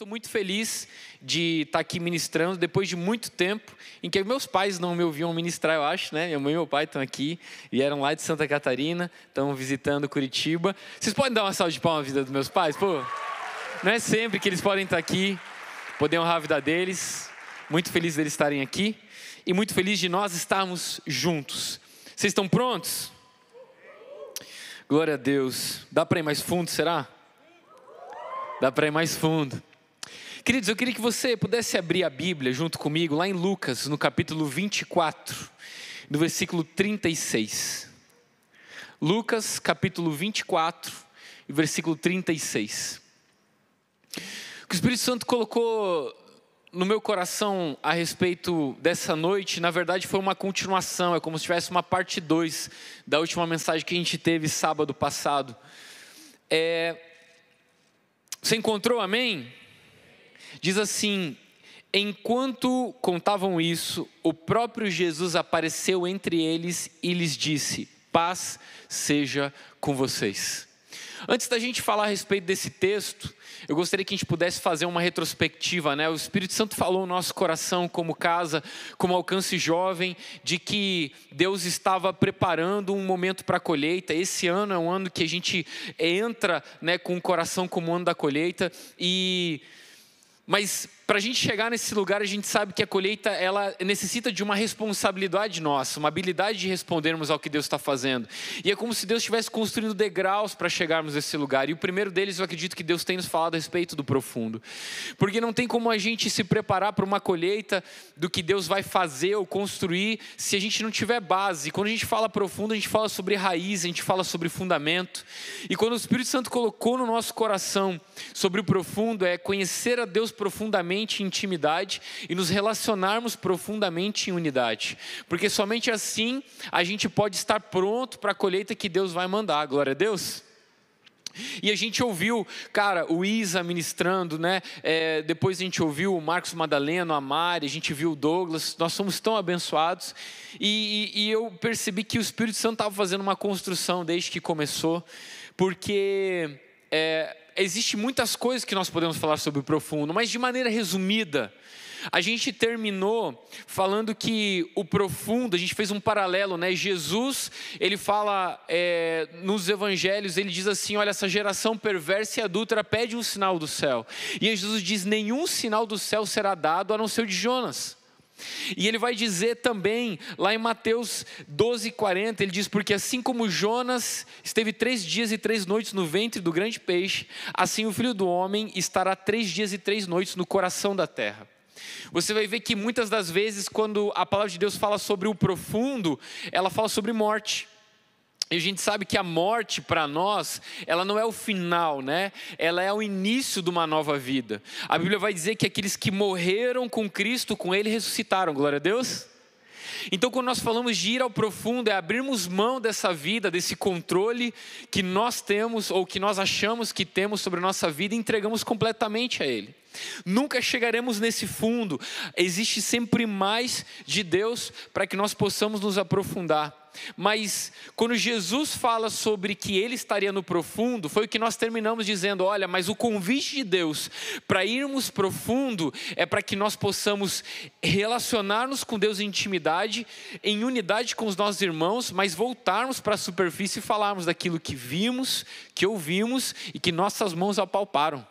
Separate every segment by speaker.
Speaker 1: Estou muito feliz de estar aqui ministrando depois de muito tempo em que meus pais não me ouviam ministrar, eu acho, né? Minha mãe e meu pai estão aqui, vieram lá de Santa Catarina, estão visitando Curitiba. Vocês podem dar uma salva de palmas na vida dos meus pais? Pô, não é sempre que eles podem estar aqui, poder honrar a vida deles. Muito feliz deles estarem aqui e muito feliz de nós estarmos juntos. Vocês estão prontos? Glória a Deus. Dá para ir mais fundo, será? Dá para ir mais fundo. Queridos, eu queria que você pudesse abrir a Bíblia junto comigo, lá em Lucas, no capítulo 24, no versículo 36. Lucas, capítulo 24, versículo 36. O que o Espírito Santo colocou no meu coração a respeito dessa noite, na verdade foi uma continuação, é como se tivesse uma parte 2 da última mensagem que a gente teve sábado passado. Você encontrou, amém? Diz assim: enquanto contavam isso, o próprio Jesus apareceu entre eles e lhes disse: paz seja com vocês. Antes da gente falar a respeito desse texto, eu gostaria que a gente pudesse fazer uma retrospectiva, né? O Espírito Santo falou no nosso coração como casa, como alcance jovem, de que Deus estava preparando um momento para a colheita. Esse ano é um ano que a gente entra, né, com o coração como o ano da colheita. Mas para a gente chegar nesse lugar, a gente sabe que a colheita ela necessita de uma responsabilidade nossa, uma habilidade de respondermos ao que Deus está fazendo. E é como se Deus estivesse construindo degraus para chegarmos a esse lugar. E o primeiro deles, eu acredito que Deus tem nos falado a respeito do profundo. Porque não tem como a gente se preparar para uma colheita do que Deus vai fazer ou construir se a gente não tiver base. Quando a gente fala profundo, a gente fala sobre raiz, a gente fala sobre fundamento. E quando o Espírito Santo colocou no nosso coração sobre o profundo, é conhecer a Deus profundamente em intimidade e nos relacionarmos profundamente em unidade, porque somente assim a gente pode estar pronto para a colheita que Deus vai mandar. Glória a Deus. E a gente ouviu, cara, o Isa ministrando, né? Depois a gente ouviu o Marcos Madaleno, a Mari, a gente viu o Douglas. Nós somos tão abençoados. E eu percebi que o Espírito Santo estava fazendo uma construção desde que começou, porque existe muitas coisas que nós podemos falar sobre o profundo, mas de maneira resumida, a gente terminou falando que o profundo, a gente fez um paralelo, né? Jesus, ele fala nos evangelhos, ele diz assim: olha, essa geração perversa e adúltera pede um sinal do céu. E Jesus diz: nenhum sinal do céu será dado a não ser o de Jonas. E ele vai dizer também, lá em Mateus 12:40, ele diz: porque assim como Jonas esteve 3 dias e 3 noites no ventre do grande peixe, assim o Filho do Homem estará 3 dias e 3 noites no coração da terra. Você vai ver que muitas das vezes, quando a palavra de Deus fala sobre o profundo, ela fala sobre morte. E a gente sabe que a morte para nós, ela não é o final, né? Ela é o início de uma nova vida. A Bíblia vai dizer que aqueles que morreram com Cristo, com Ele ressuscitaram. Glória a Deus. Então, quando nós falamos de ir ao profundo, é abrirmos mão dessa vida, desse controle que nós temos ou que nós achamos que temos sobre a nossa vida e entregamos completamente a Ele. Nunca chegaremos nesse fundo. Existe sempre mais de Deus para que nós possamos nos aprofundar. Mas quando Jesus fala sobre que Ele estaria no profundo, foi o que nós terminamos dizendo: olha, mas o convite de Deus para irmos profundo é para que nós possamos relacionar-nos com Deus em intimidade, em unidade com os nossos irmãos, mas voltarmos para a superfície e falarmos daquilo que vimos, que ouvimos e que nossas mãos apalparam.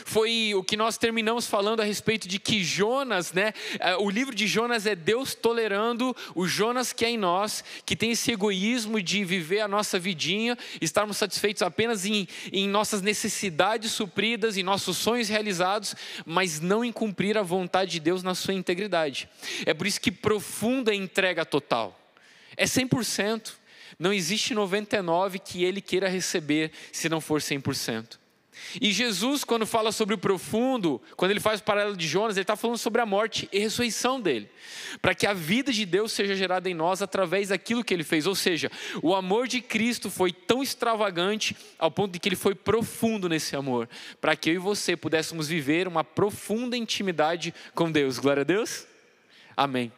Speaker 1: Foi o que nós terminamos falando a respeito de que Jonas, né? O livro de Jonas é Deus tolerando o Jonas que é em nós, que tem esse egoísmo de viver a nossa vidinha, estarmos satisfeitos apenas em nossas necessidades supridas, em nossos sonhos realizados, mas não em cumprir a vontade de Deus na sua integridade. É por isso que profunda é entrega total. É 100%. Não existe 99% que Ele queira receber se não for 100%. E Jesus, quando fala sobre o profundo, quando ele faz o paralelo de Jonas, ele está falando sobre a morte e ressurreição dele, para que a vida de Deus seja gerada em nós através daquilo que ele fez. Ou seja, o amor de Cristo foi tão extravagante ao ponto de que ele foi profundo nesse amor, para que eu e você pudéssemos viver uma profunda intimidade com Deus. Glória a Deus. Amém.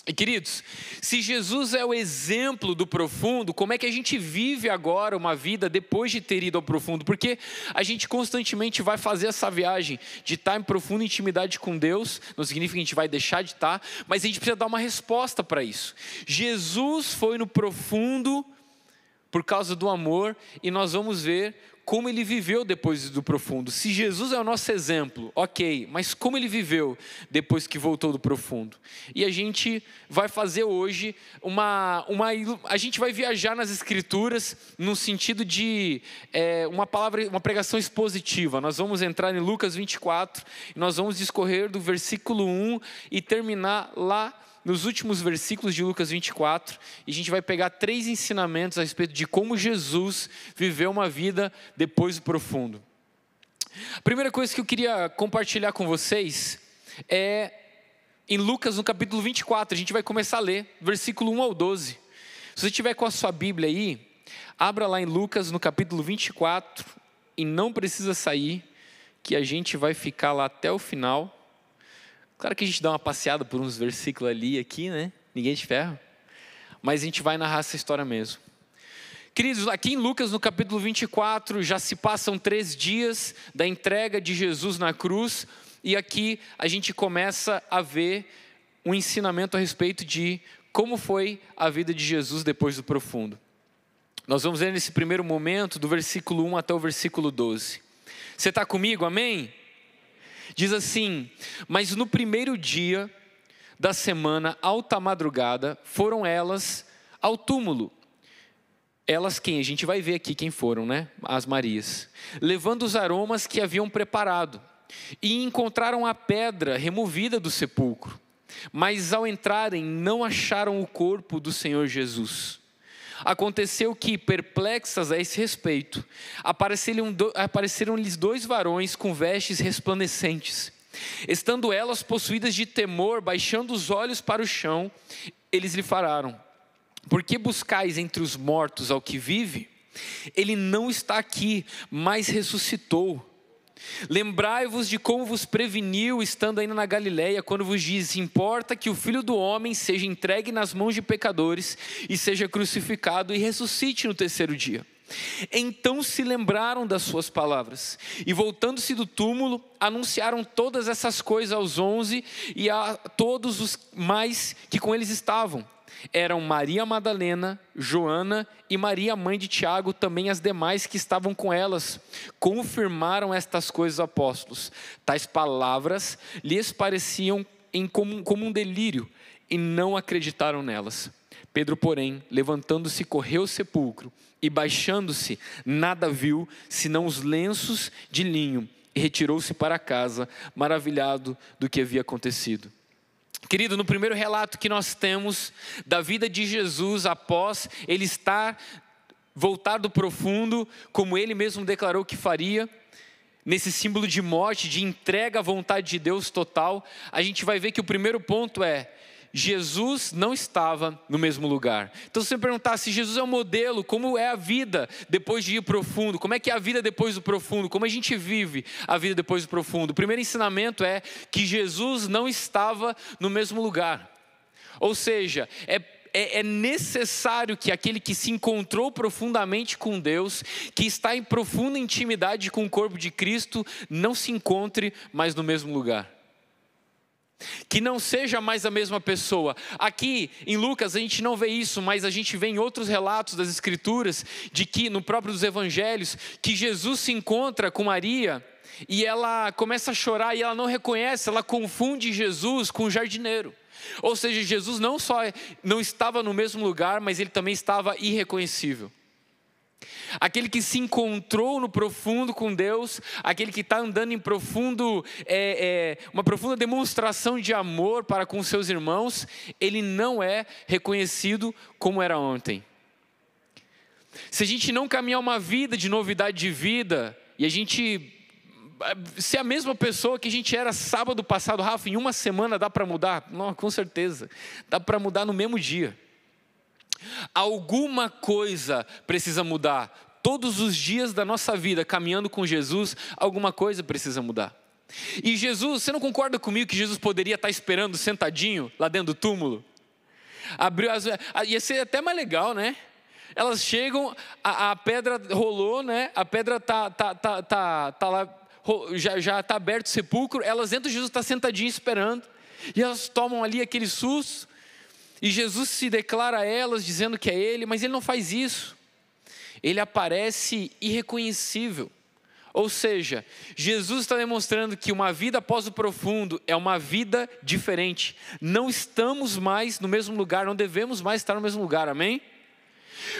Speaker 1: E queridos, se Jesus é o exemplo do profundo, como é que a gente vive agora uma vida depois de ter ido ao profundo? Porque a gente constantemente vai fazer essa viagem de estar em profunda intimidade com Deus, não significa que a gente vai deixar de estar, mas a gente precisa dar uma resposta para isso. Jesus foi no profundo por causa do amor, e nós vamos ver como ele viveu depois do profundo. Se Jesus é o nosso exemplo, ok, mas como ele viveu depois que voltou do profundo? E a gente vai fazer hoje a gente vai viajar nas Escrituras no sentido de uma pregação expositiva. Nós vamos entrar em Lucas 24, e nós vamos discorrer do versículo 1 e terminar lá nos últimos versículos de Lucas 24, e a gente vai pegar 3 ensinamentos a respeito de como Jesus viveu uma vida depois do profundo. A primeira coisa que eu queria compartilhar com vocês é em Lucas no capítulo 24, a gente vai começar a ler, versículo 1 ao 12. Se você estiver com a sua Bíblia aí, abra lá em Lucas no capítulo 24, e não precisa sair, que a gente vai ficar lá até o final. Claro que a gente dá uma passeada por uns versículos ali e aqui, né? Ninguém te ferra. Mas a gente vai narrar essa história mesmo. Queridos, aqui em Lucas, no capítulo 24, já se passam 3 dias da entrega de Jesus na cruz. E aqui a gente começa a ver um ensinamento a respeito de como foi a vida de Jesus depois do profundo. Nós vamos ver nesse primeiro momento, do versículo 1 até o versículo 12. Você está comigo? Amém? Diz assim: mas no primeiro dia da semana, alta madrugada, foram elas ao túmulo. Elas quem? A gente vai ver aqui quem foram, né? As Marias. Levando os aromas que haviam preparado. E encontraram a pedra removida do sepulcro. Mas ao entrarem, não acharam o corpo do Senhor Jesus. Aconteceu que, perplexas a esse respeito, apareceram-lhes 2 varões com vestes resplandecentes. Estando elas possuídas de temor, baixando os olhos para o chão, eles lhe falaram: por que buscais entre os mortos ao que vive? Ele não está aqui, mas ressuscitou. Lembrai-vos de como vos preveniu, estando ainda na Galileia, quando vos disse: importa que o Filho do Homem seja entregue nas mãos de pecadores, e seja crucificado, e ressuscite no 3º dia. Então se lembraram das suas palavras, e voltando-se do túmulo, anunciaram todas essas coisas aos 11, e a todos os mais que com eles estavam. Eram Maria Madalena, Joana e Maria, mãe de Tiago, também as demais que estavam com elas. Confirmaram estas coisas aos apóstolos. Tais palavras lhes pareciam como um delírio, e não acreditaram nelas. Pedro, porém, levantando-se, correu ao sepulcro, e baixando-se, nada viu, senão os lenços de linho, e retirou-se para casa, maravilhado do que havia acontecido. Querido, no primeiro relato que nós temos da vida de Jesus após ele estar voltado do profundo, como ele mesmo declarou que faria, nesse símbolo de morte, de entrega à vontade de Deus total, a gente vai ver que o primeiro ponto é: Jesus não estava no mesmo lugar. Então, se você perguntar se Jesus é um modelo, como é a vida depois de ir profundo? Como é que é a vida depois do profundo? Como a gente vive a vida depois do profundo? O primeiro ensinamento é que Jesus não estava no mesmo lugar. Ou seja, é necessário que aquele que se encontrou profundamente com Deus, que está em profunda intimidade com o corpo de Cristo, não se encontre mais no mesmo lugar. Que não seja mais a mesma pessoa. Aqui em Lucas a gente não vê isso, mas a gente vê em outros relatos das Escrituras, de que no próprio dos Evangelhos, que Jesus se encontra com Maria, e ela começa a chorar, e ela não reconhece, ela confunde Jesus com o jardineiro. Ou seja, Jesus não só não estava no mesmo lugar, mas ele também estava irreconhecível. Aquele que se encontrou no profundo com Deus, aquele que está andando em profundo, uma profunda demonstração de amor para com seus irmãos, ele não é reconhecido como era ontem. Se a gente não caminhar uma vida de novidade de vida, e a gente ser a mesma pessoa que a gente era sábado passado, Rafa, em uma semana dá para mudar? Não, com certeza, dá para mudar no mesmo dia. Alguma coisa precisa mudar. Todos os dias da nossa vida, caminhando com Jesus, alguma coisa precisa mudar. E Jesus, você não concorda comigo que Jesus poderia estar esperando sentadinho lá dentro do túmulo? Ia ser até mais legal, né? Elas chegam, a pedra rolou, né? A pedra tá lá, já está aberto o sepulcro. Elas entram, Jesus está sentadinho esperando. E elas tomam ali aquele susto. E Jesus se declara a elas dizendo que é Ele, mas Ele não faz isso. Ele aparece irreconhecível. Ou seja, Jesus está demonstrando que uma vida após o profundo é uma vida diferente. Não estamos mais no mesmo lugar, não devemos mais estar no mesmo lugar, amém?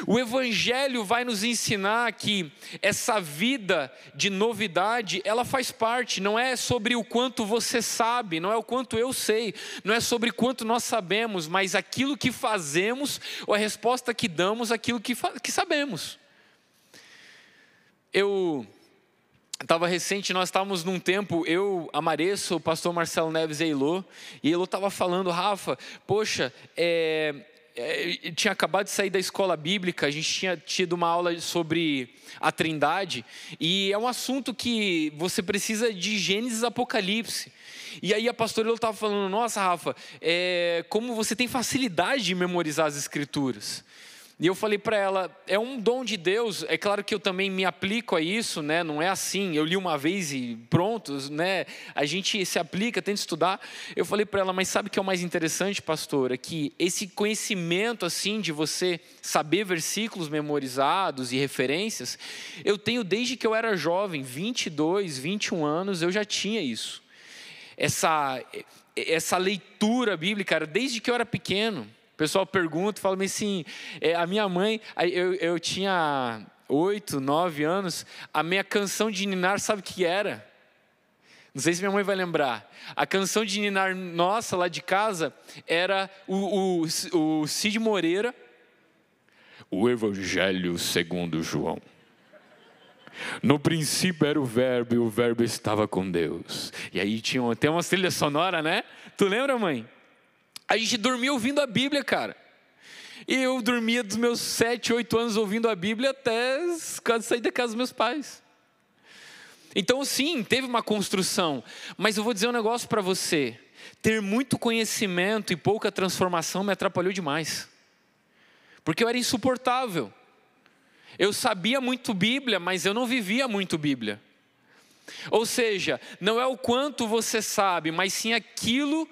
Speaker 1: O Evangelho vai nos ensinar que essa vida de novidade, ela faz parte, não é sobre o quanto você sabe, não é o quanto eu sei, não é sobre quanto nós sabemos, mas aquilo que fazemos, ou a resposta que damos àquilo que sabemos. Nós estávamos num tempo, eu, Amareço, o pastor Marcelo Neves e Elô estava falando, Rafa, poxa, tinha acabado de sair da escola bíblica, a gente tinha tido uma aula sobre a Trindade, e é um assunto que você precisa de Gênesis e Apocalipse. E aí a pastora estava falando, nossa Rafa, como você tem facilidade de memorizar as Escrituras. E eu falei para ela, é um dom de Deus, é claro que eu também me aplico a isso, né? Não é assim, eu li uma vez e pronto, né? A gente se aplica, tenta estudar. Eu falei para ela, mas sabe o que é o mais interessante, pastora? Que esse conhecimento assim de você saber versículos memorizados e referências, eu tenho desde que eu era jovem, 22, 21 anos, eu já tinha isso. Essa leitura bíblica, era desde que eu era pequeno. O pessoal pergunta, fala assim, a minha mãe, eu tinha 8, 9 anos, a minha canção de ninar, sabe o que era? Não sei se minha mãe vai lembrar. A canção de ninar nossa, lá de casa, era o Cid Moreira, o Evangelho segundo João. No princípio era o verbo, e o verbo estava com Deus. E aí tem uma trilha sonora, né? Tu lembra, mãe? A gente dormia ouvindo a Bíblia, cara. E eu dormia dos meus 7, 8 anos ouvindo a Bíblia até quase sair da casa dos meus pais. Então sim, teve uma construção. Mas eu vou dizer um negócio para você. Ter muito conhecimento e pouca transformação me atrapalhou demais. Porque eu era insuportável. Eu sabia muito Bíblia, mas eu não vivia muito Bíblia. Ou seja, não é o quanto você sabe, mas sim aquilo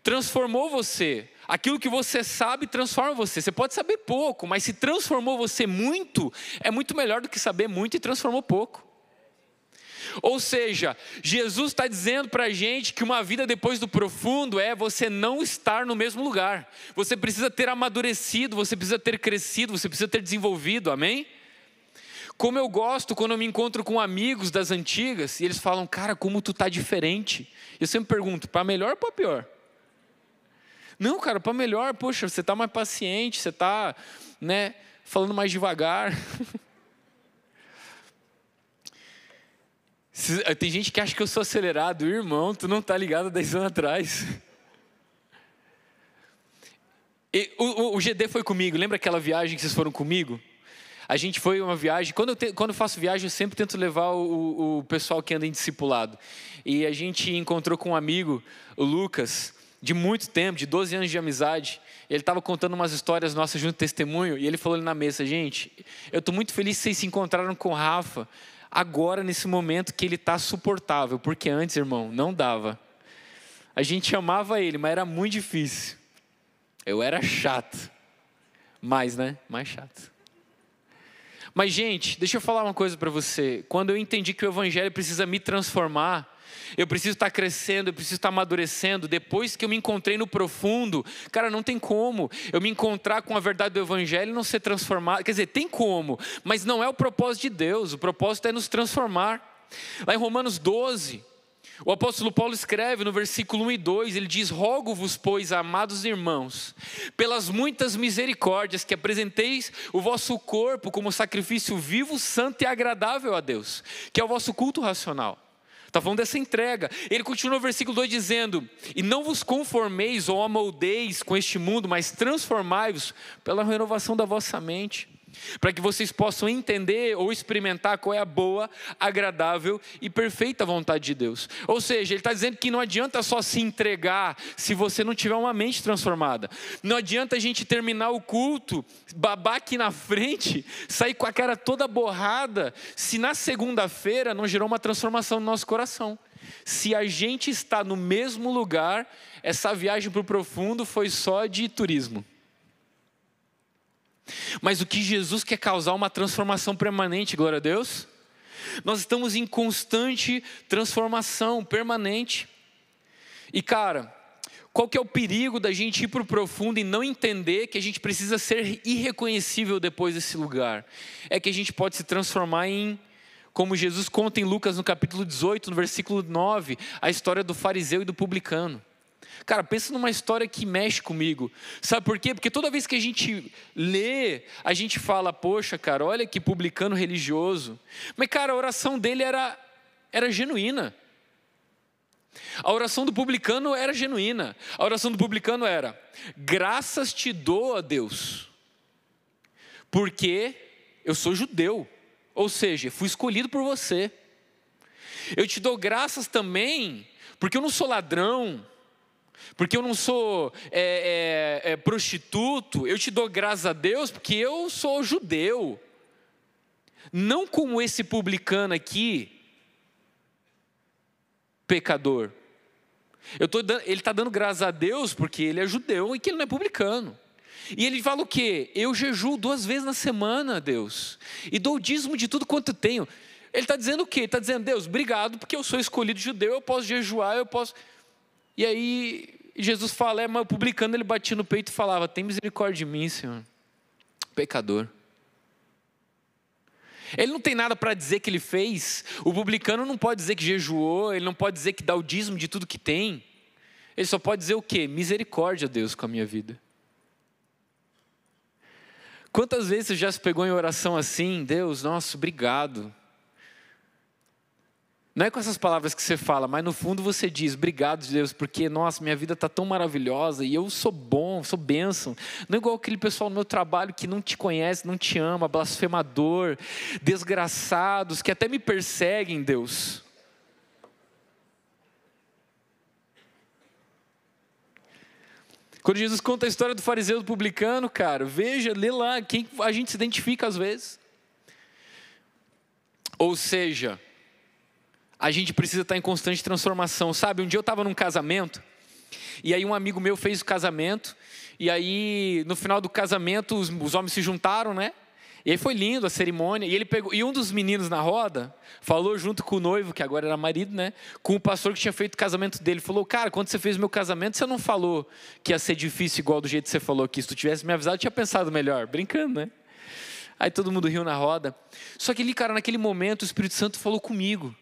Speaker 1: transformou você. Aquilo que você sabe transforma você. Você pode saber pouco, mas se transformou você muito, é muito melhor do que saber muito e transformou pouco. Ou seja, Jesus está dizendo para a gente que uma vida depois do profundo é você não estar no mesmo lugar. Você precisa ter amadurecido, você precisa ter crescido, você precisa ter desenvolvido, amém? Como eu gosto quando eu me encontro com amigos das antigas e eles falam, cara, como tu tá diferente. Eu sempre pergunto, para melhor ou para pior? Não, cara, para melhor, poxa, você está mais paciente, você está, né, falando mais devagar. Tem gente que acha que eu sou acelerado. Irmão, tu não está ligado há 10 anos atrás. O GD foi comigo, lembra aquela viagem que vocês foram comigo? A gente foi uma viagem, quando eu faço viagem eu sempre tento levar o pessoal que anda em discipulado. E a gente encontrou com um amigo, o Lucas, de muito tempo, de 12 anos de amizade. Ele estava contando umas histórias nossas junto testemunho, e ele falou ali na mesa, gente, eu estou muito feliz que vocês se encontraram com o Rafa, agora nesse momento que ele está suportável, porque antes, irmão, não dava. A gente amava ele, mas era muito difícil. Eu era chato, mais chato. Mas gente, deixa eu falar uma coisa para você, quando eu entendi que o Evangelho precisa me transformar, eu preciso estar crescendo, eu preciso estar amadurecendo. Depois que eu me encontrei no profundo, cara, não tem como eu me encontrar com a verdade do Evangelho e não ser transformado. Quer dizer, tem como, mas não é o propósito de Deus. O propósito é nos transformar. Lá em Romanos 12, o apóstolo Paulo escreve no versículo 1 e 2, ele diz, rogo-vos, pois, amados irmãos, pelas muitas misericórdias, que apresenteis o vosso corpo como sacrifício vivo, santo e agradável a Deus, que é o vosso culto racional. Está falando dessa entrega. Ele continua no versículo 2 dizendo, e não vos conformeis ou amoldeis com este mundo, mas transformai-vos pela renovação da vossa mente. para que vocês possam entender ou experimentar qual é a boa, agradável e perfeita vontade de Deus. Ou seja, ele está dizendo que não adianta só se entregar se você não tiver uma mente transformada. Não adianta a gente terminar o culto, babar aqui na frente, sair com a cara toda borrada, se na segunda-feira não gerou uma transformação no nosso coração. Se a gente está no mesmo lugar, essa viagem para o profundo foi só de turismo. Mas o que Jesus quer causar uma transformação permanente, glória a Deus. Nós estamos em constante transformação permanente. E cara, qual que é o perigo da gente ir para o profundo e não entender que a gente precisa ser irreconhecível depois desse lugar? É que a gente pode se transformar em, como Jesus conta em Lucas no capítulo 18, no versículo 9, a história do fariseu e do publicano. Cara, pensa numa história que mexe comigo. Sabe por quê? Porque toda vez que a gente lê, a gente fala, poxa, cara, olha que publicano religioso. Mas, cara, a oração dele era genuína. A oração do publicano era genuína. A oração do publicano era: graças te dou a Deus, porque eu sou judeu. Ou seja, fui escolhido por você. Eu te dou graças também, porque eu não sou ladrão, porque eu não sou prostituto. Eu te dou graças a Deus porque eu sou judeu. Não como esse publicano aqui, pecador. Ele está dando graças a Deus porque ele é judeu e que ele não é publicano. E ele fala o quê? Eu jejuo 2 vezes na semana, Deus, e dou o dízimo de tudo quanto tenho. Ele está dizendo o quê? Ele está dizendo: Deus, obrigado porque eu sou escolhido judeu, eu posso jejuar, eu posso... E aí Jesus fala, mas o publicano, ele batia no peito e falava: tem misericórdia de mim, Senhor, pecador. Ele não tem nada para dizer que ele fez. O publicano não pode dizer que jejuou, ele não pode dizer que dá o dízimo de tudo que tem. Ele só pode dizer o quê? Misericórdia, Deus, com a minha vida. Quantas vezes você já se pegou em oração assim? Deus, nossa, obrigado. Não é com essas palavras que você fala, mas no fundo você diz: obrigado, Deus, porque, nossa, minha vida está tão maravilhosa e eu sou bom, sou bênção. Não é igual aquele pessoal no meu trabalho que não te conhece, não te ama, blasfemador, desgraçados, que até me perseguem, Deus. Quando Jesus conta a história do fariseu e do publicano, cara, veja, lê lá, quem a gente se identifica às vezes. Ou seja, a gente precisa estar em constante transformação, sabe? Um dia eu estava num casamento, e aí um amigo meu fez o casamento, e aí no final do casamento os homens se juntaram, né? E aí foi lindo a cerimônia, e ele pegou, e um dos meninos na roda falou junto com o noivo, que agora era marido, né? Com o pastor que tinha feito o casamento dele, falou: cara, quando você fez o meu casamento, você não falou que ia ser difícil igual do jeito que você falou aqui. Se tu tivesse me avisado, eu tinha pensado melhor. Brincando, né? Aí todo mundo riu na roda. Só que ali, cara, naquele momento o Espírito Santo falou comigo.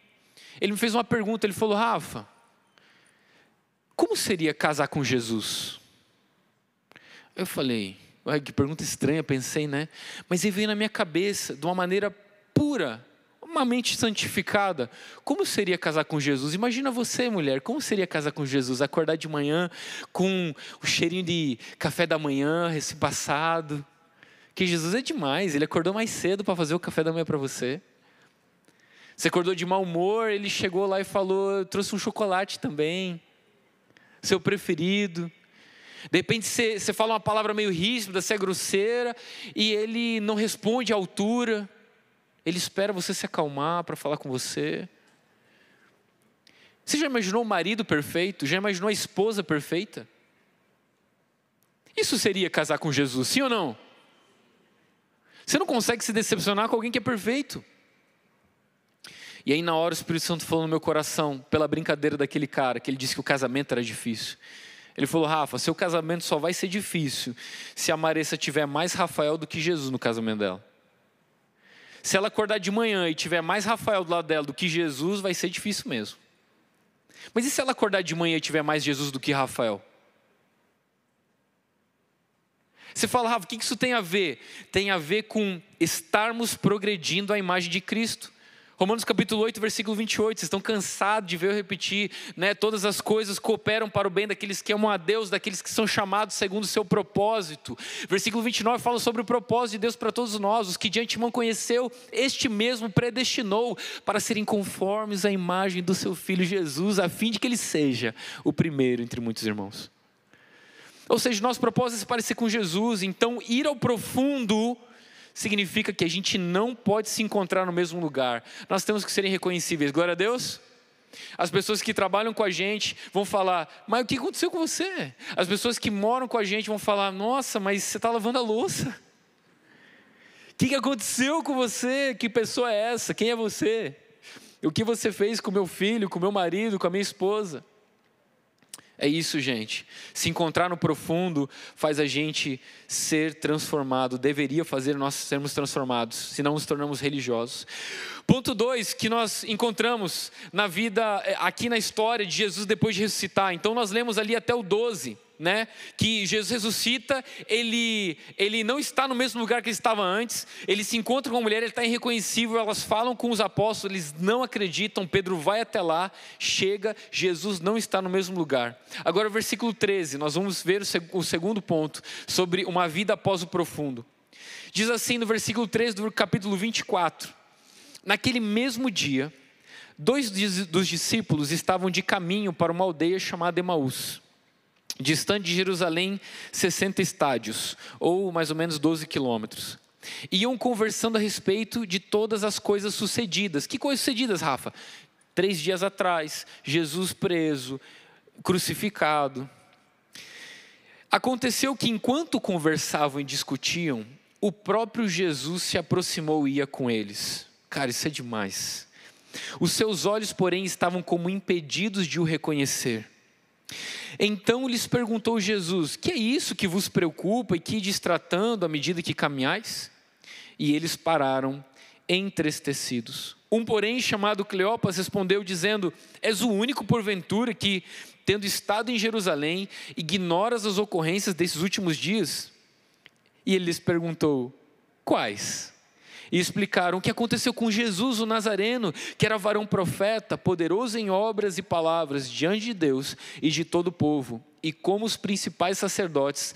Speaker 1: Ele me fez uma pergunta, ele falou: Rafa, como seria casar com Jesus? Eu falei: ué, que pergunta estranha, pensei, né? Mas ele veio na minha cabeça, de uma maneira pura, uma mente santificada. Como seria casar com Jesus? Imagina você, mulher, como seria casar com Jesus? Acordar de manhã com o cheirinho de café da manhã, recém-passado. Que Jesus é demais, ele acordou mais cedo para fazer o café da manhã para você. Você acordou de mau humor, ele chegou lá e falou: eu trouxe um chocolate também, seu preferido. De repente você fala uma palavra meio ríspida, você é grosseira, e ele não responde à altura. Ele espera você se acalmar para falar com você. Você já imaginou o marido perfeito? Já imaginou a esposa perfeita? Isso seria casar com Jesus, sim ou não? Você não consegue se decepcionar com alguém que é perfeito. E aí na hora o Espírito Santo falou no meu coração, pela brincadeira daquele cara, que ele disse que o casamento era difícil. Ele falou: Rafa, seu casamento só vai ser difícil se a Maressa tiver mais Rafael do que Jesus no casamento dela. Se ela acordar de manhã e tiver mais Rafael do lado dela do que Jesus, vai ser difícil mesmo. Mas e se ela acordar de manhã e tiver mais Jesus do que Rafael? Você fala: Rafa, o que isso tem a ver? Tem a ver com estarmos progredindo à imagem de Cristo. Romanos capítulo 8, versículo 28, vocês estão cansados de ver eu repetir, né? Todas as coisas cooperam para o bem daqueles que amam a Deus, daqueles que são chamados segundo o seu propósito. Versículo 29 fala sobre o propósito de Deus para todos nós, os que de antemão conheceu, este mesmo predestinou para serem conformes à imagem do seu Filho Jesus, a fim de que ele seja o primeiro entre muitos irmãos. Ou seja, nosso propósito é se parecer com Jesus, então ir ao profundo significa que a gente não pode se encontrar no mesmo lugar. Nós temos que ser irreconhecíveis. Glória a Deus. As pessoas que trabalham com a gente vão falar, mas o que aconteceu com você? As pessoas que moram com a gente vão falar, nossa, mas você está lavando a louça. O que aconteceu com você? Que pessoa é essa? Quem é você? O que você fez com meu filho, com meu marido, com a minha esposa? É isso, gente. Se encontrar no profundo faz a gente ser transformado. Deveria fazer nós sermos transformados, senão nos tornamos religiosos. Ponto 2, que nós encontramos na vida, aqui na história de Jesus depois de ressuscitar. Então nós lemos ali até o 12, né? Que Jesus ressuscita, ele não está no mesmo lugar que ele estava antes, ele se encontra com a mulher, ele está irreconhecível, elas falam com os apóstolos, eles não acreditam, Pedro vai até lá, chega, Jesus não está no mesmo lugar. Agora o versículo 13, nós vamos ver o segundo ponto, sobre uma vida após o profundo. Diz assim no versículo 13 do capítulo 24, naquele mesmo dia, 2 dos discípulos estavam de caminho para uma aldeia chamada Emaús, distante de Jerusalém 60 estádios, ou mais ou menos 12 quilômetros. Iam conversando a respeito de todas as coisas sucedidas. Que coisas sucedidas, Rafa? 3 dias atrás, Jesus preso, crucificado. Aconteceu que enquanto conversavam e discutiam, o próprio Jesus se aproximou e ia com eles. Cara, isso é demais. Os seus olhos, porém, estavam como impedidos de o reconhecer. Então lhes perguntou Jesus, que é isso que vos preocupa e que ides tratando à medida que caminhais? E eles pararam entristecidos. Um, porém, chamado Cleopas, respondeu dizendo, és o único porventura que, tendo estado em Jerusalém, ignoras as ocorrências desses últimos dias? E ele lhes perguntou, quais? E explicaram o que aconteceu com Jesus, o Nazareno, que era varão profeta, poderoso em obras e palavras diante de Deus e de todo o povo, e como os principais sacerdotes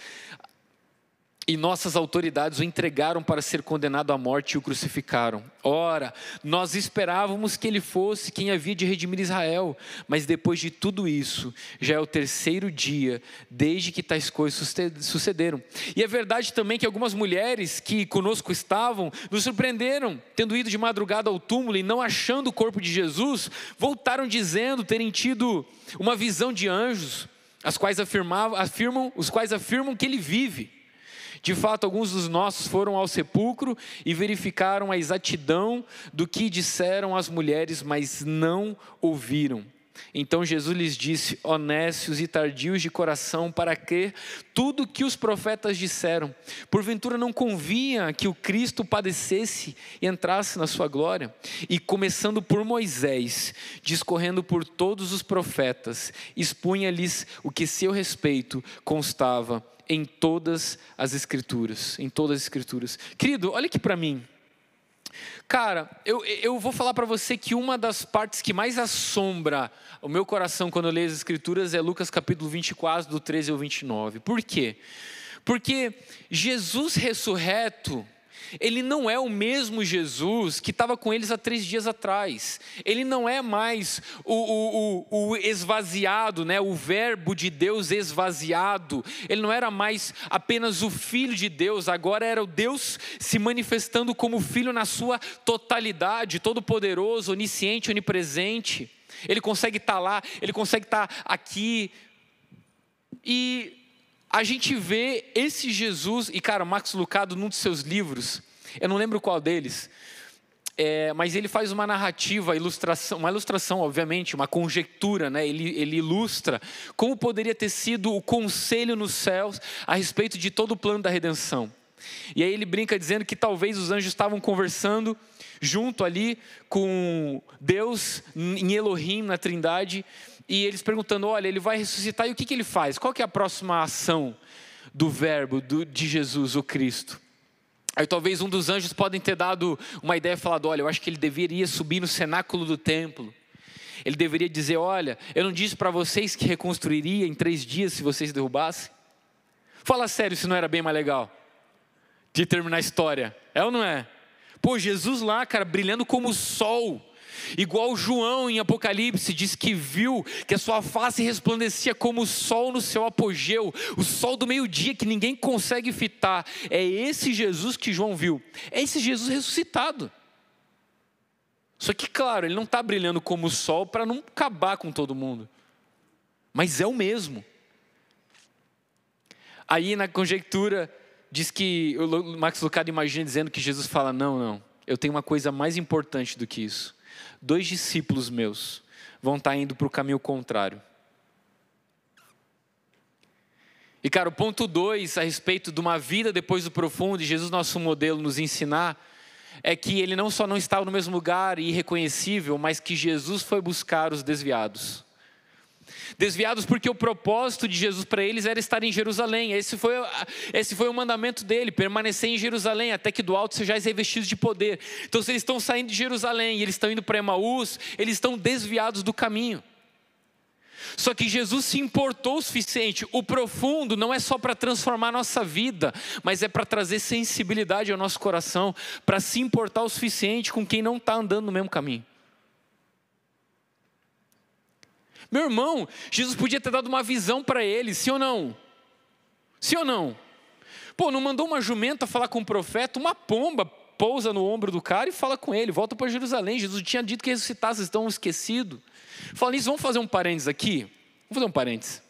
Speaker 1: e nossas autoridades o entregaram para ser condenado à morte e o crucificaram. Ora, nós esperávamos que ele fosse quem havia de redimir Israel, mas depois de tudo isso, já é o 3º dia, desde que tais coisas sucederam. E é verdade também que algumas mulheres que conosco estavam, nos surpreenderam, tendo ido de madrugada ao túmulo e não achando o corpo de Jesus, voltaram dizendo terem tido uma visão de anjos, os quais afirmam que ele vive. De fato, alguns dos nossos foram ao sepulcro e verificaram a exatidão do que disseram as mulheres, mas não ouviram. Então Jesus lhes disse, ó nécios e tardios de coração, para crer tudo que os profetas disseram. Porventura não convinha que o Cristo padecesse e entrasse na sua glória? E começando por Moisés, discorrendo por todos os profetas, expunha-lhes o que seu respeito constava em todas as escrituras, Querido, olha aqui para mim. Cara, eu vou falar para você que uma das partes que mais assombra o meu coração quando eu leio as escrituras é Lucas capítulo 24, do 13 ao 29. Por quê? Porque Jesus ressurreto, ele não é o mesmo Jesus que estava com eles há 3 dias atrás. Ele não é mais o esvaziado, né? O verbo de Deus esvaziado. Ele não era mais apenas o Filho de Deus, agora era o Deus se manifestando como Filho na sua totalidade, todo-poderoso, onisciente, onipresente. Ele consegue estar lá, ele consegue estar aqui. E a gente vê esse Jesus, e cara, Max Lucado, num dos seus livros, eu não lembro qual deles, mas ele faz uma narrativa, uma ilustração, obviamente, uma conjectura, né? Ele ilustra como poderia ter sido o conselho nos céus a respeito de todo o plano da redenção. E aí ele brinca dizendo que talvez os anjos estavam conversando junto ali com Deus, em Elohim, na Trindade, e eles perguntando, olha, ele vai ressuscitar, e o que ele faz? Qual que é a próxima ação do verbo de Jesus, o Cristo? Aí talvez um dos anjos podem ter dado uma ideia, falado: olha, eu acho que ele deveria subir no cenáculo do templo. Ele deveria dizer: olha, eu não disse para vocês que reconstruiria em 3 dias se vocês derrubassem? Fala sério, se não era bem mais legal de terminar a história, é ou não é? Pô, Jesus lá, cara, brilhando como o sol, igual João em Apocalipse diz que viu que a sua face resplandecia como o sol no seu apogeu, o sol do meio-dia que ninguém consegue fitar. É esse Jesus que João viu, é esse Jesus ressuscitado. Só que, claro, ele não está brilhando como o sol para não acabar com todo mundo, mas é o mesmo. Aí na conjectura diz que o Max Lucado imagina dizendo que Jesus fala: não, eu tenho uma coisa mais importante do que isso. 2 discípulos meus vão estar indo para o caminho contrário. E cara, o ponto 2 a respeito de uma vida depois do profundo, e Jesus, nosso modelo, nos ensinar, é que ele não só não estava no mesmo lugar e irreconhecível, mas que Jesus foi buscar os desviados. Desviados porque o propósito de Jesus para eles era estar em Jerusalém. Esse foi o mandamento dele: permanecer em Jerusalém, até que do alto sejais revestidos de poder. Então se eles estão saindo de Jerusalém e eles estão indo para Emaús, eles estão desviados do caminho. Só que Jesus se importou o suficiente. O profundo não é só para transformar a nossa vida, mas é para trazer sensibilidade ao nosso coração, para se importar o suficiente com quem não está andando no mesmo caminho. Meu irmão, Jesus podia ter dado uma visão para eles, sim ou não? Sim ou não? Pô, não mandou uma jumenta falar com o profeta? Uma pomba pousa no ombro do cara e fala com ele: volta para Jerusalém. Jesus tinha dito que ressuscitar, vocês estão esquecidos. Fala nisso, vamos fazer um parênteses aqui? Vamos fazer um parênteses.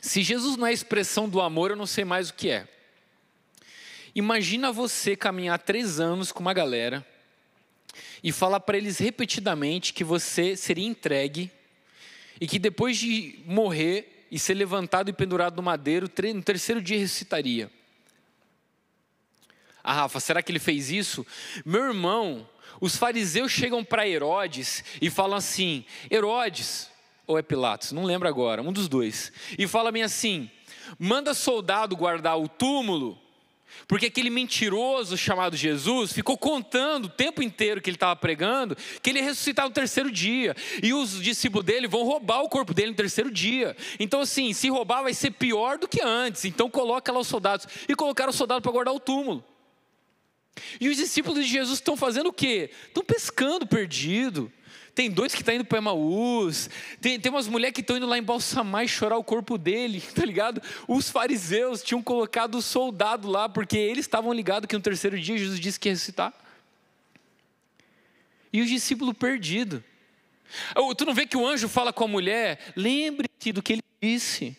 Speaker 1: Se Jesus não é a expressão do amor, eu não sei mais o que é. Imagina você caminhar 3 anos com uma galera e falar para eles repetidamente que você seria entregue e que depois de morrer e ser levantado e pendurado no madeiro, no 3º dia ressuscitaria. Ah, Rafa, será que ele fez isso? Meu irmão, os fariseus chegam para Herodes e falam assim: Herodes, ou é Pilatos, não lembro agora, um dos dois, e fala bem assim: manda soldado guardar o túmulo, porque aquele mentiroso chamado Jesus ficou contando o tempo inteiro que ele estava pregando que ele ia ressuscitar no 3º dia, e os discípulos dele vão roubar o corpo dele no 3º dia. Então assim, se roubar vai ser pior do que antes, então coloca lá os soldados. E colocaram o soldado para guardar o túmulo. E os discípulos de Jesus estão fazendo o quê? Estão pescando perdido. Tem 2 que estão indo para Emaús. Tem umas mulheres que estão indo lá embalsamar e chorar o corpo dele, tá ligado? Os fariseus tinham colocado o soldado lá, porque eles estavam ligados que no 3º dia Jesus disse que ia ressuscitar. E os discípulos perdidos. Tu não vê que o anjo fala com a mulher: lembre-se do que ele disse.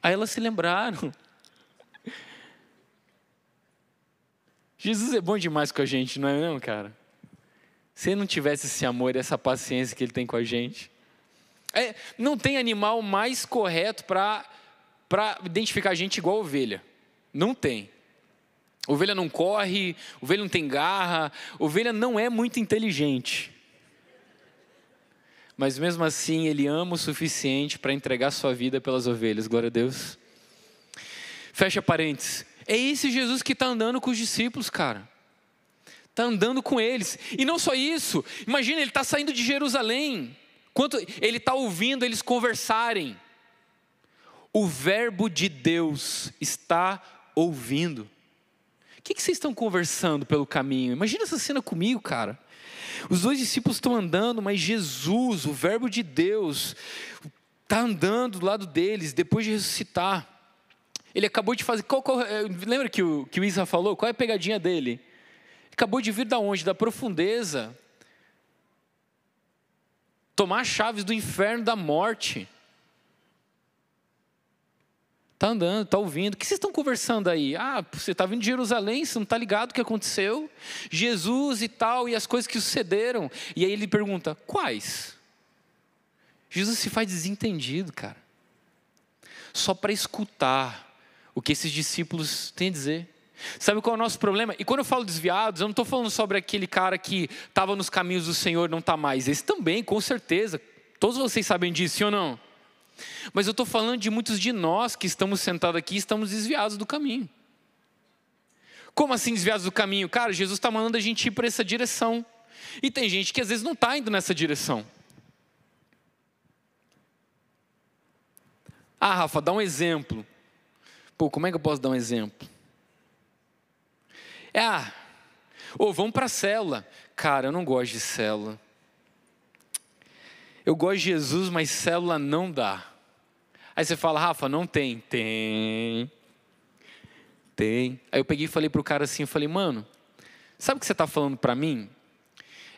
Speaker 1: Aí elas se lembraram. Jesus é bom demais com a gente, não é mesmo, cara? Se ele não tivesse esse amor e essa paciência que ele tem com a gente. Não tem animal mais correto para identificar a gente igual a ovelha. Não tem. Ovelha não corre, ovelha não tem garra, ovelha não é muito inteligente. Mas mesmo assim ele ama o suficiente para entregar sua vida pelas ovelhas, glória a Deus. Fecha parênteses. É esse Jesus que está andando com os discípulos, cara. Está andando com eles. E não só isso, imagina, ele está saindo de Jerusalém. Ele está ouvindo eles conversarem. O verbo de Deus está ouvindo. O que vocês estão conversando pelo caminho? Imagina essa cena comigo, cara. Os 2 discípulos estão andando, mas Jesus, o verbo de Deus, está andando do lado deles depois de ressuscitar. Ele acabou de fazer, lembra que o Isa falou? Qual é a pegadinha dele? Acabou de vir da onde? Da profundeza. Tomar as chaves do inferno, da morte. Está andando, está ouvindo. O que vocês estão conversando aí? Ah, você está vindo de Jerusalém, você não está ligado o que aconteceu? Jesus e tal, e as coisas que sucederam. E aí ele pergunta: quais? Jesus se faz desentendido, cara. Só para escutar o que esses discípulos têm a dizer. Sabe qual é o nosso problema? E quando eu falo desviados, eu não estou falando sobre aquele cara que estava nos caminhos do Senhor e não está mais. Esse também, com certeza. Todos vocês sabem disso, sim ou não? Mas eu estou falando de muitos de nós que estamos sentados aqui e estamos desviados do caminho. Como assim desviados do caminho? Cara, Jesus está mandando a gente ir para essa direção. E tem gente que às vezes não está indo nessa direção. Ah, Rafa, dá um exemplo. Pô, como é que eu posso dar um exemplo? Vamos para a célula. Cara, eu não gosto de célula. Eu gosto de Jesus, mas célula não dá. Aí você fala, Rafa, não tem. Tem. Aí eu peguei e falei para o cara assim, eu falei, mano, sabe o que você está falando para mim?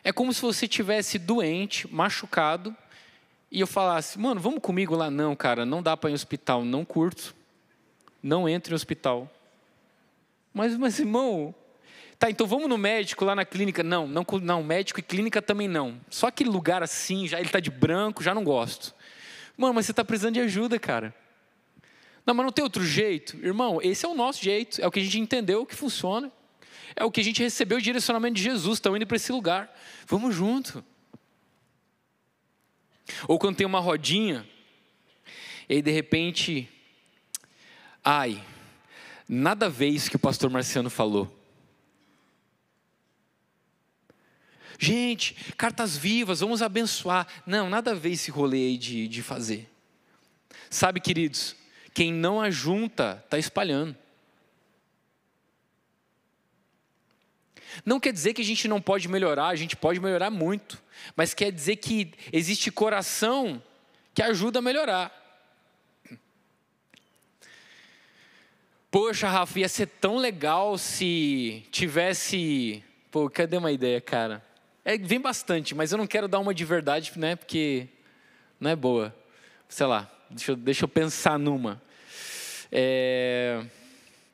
Speaker 1: É como se você estivesse doente, machucado, e eu falasse, mano, vamos comigo lá? Não, cara, não dá para ir em hospital, não curto. Não entre em hospital. Mas irmão, tá, então vamos no médico lá na clínica. Não, médico e clínica também não. Só aquele lugar assim, já ele tá de branco, já não gosto. Mano, mas você tá precisando de ajuda, cara. Não, mas não tem outro jeito. Irmão, esse é o nosso jeito, é o que a gente entendeu que funciona. É o que a gente recebeu o direcionamento de Jesus, estão indo para esse lugar. Vamos junto. Ou quando tem uma rodinha, e aí de repente, nada a ver isso que o pastor Marciano falou. Gente, cartas vivas, vamos abençoar. Não, nada a ver esse rolê aí de fazer. Sabe, queridos, quem não ajunta, está espalhando. Não quer dizer que a gente não pode melhorar, a gente pode melhorar muito. Mas quer dizer que existe coração que ajuda a melhorar. Poxa, Rafa, ia ser tão legal se tivesse... Pô, cadê uma ideia, cara? Vem bastante, mas eu não quero dar uma de verdade, né? Porque não é boa. Sei lá, deixa eu pensar numa.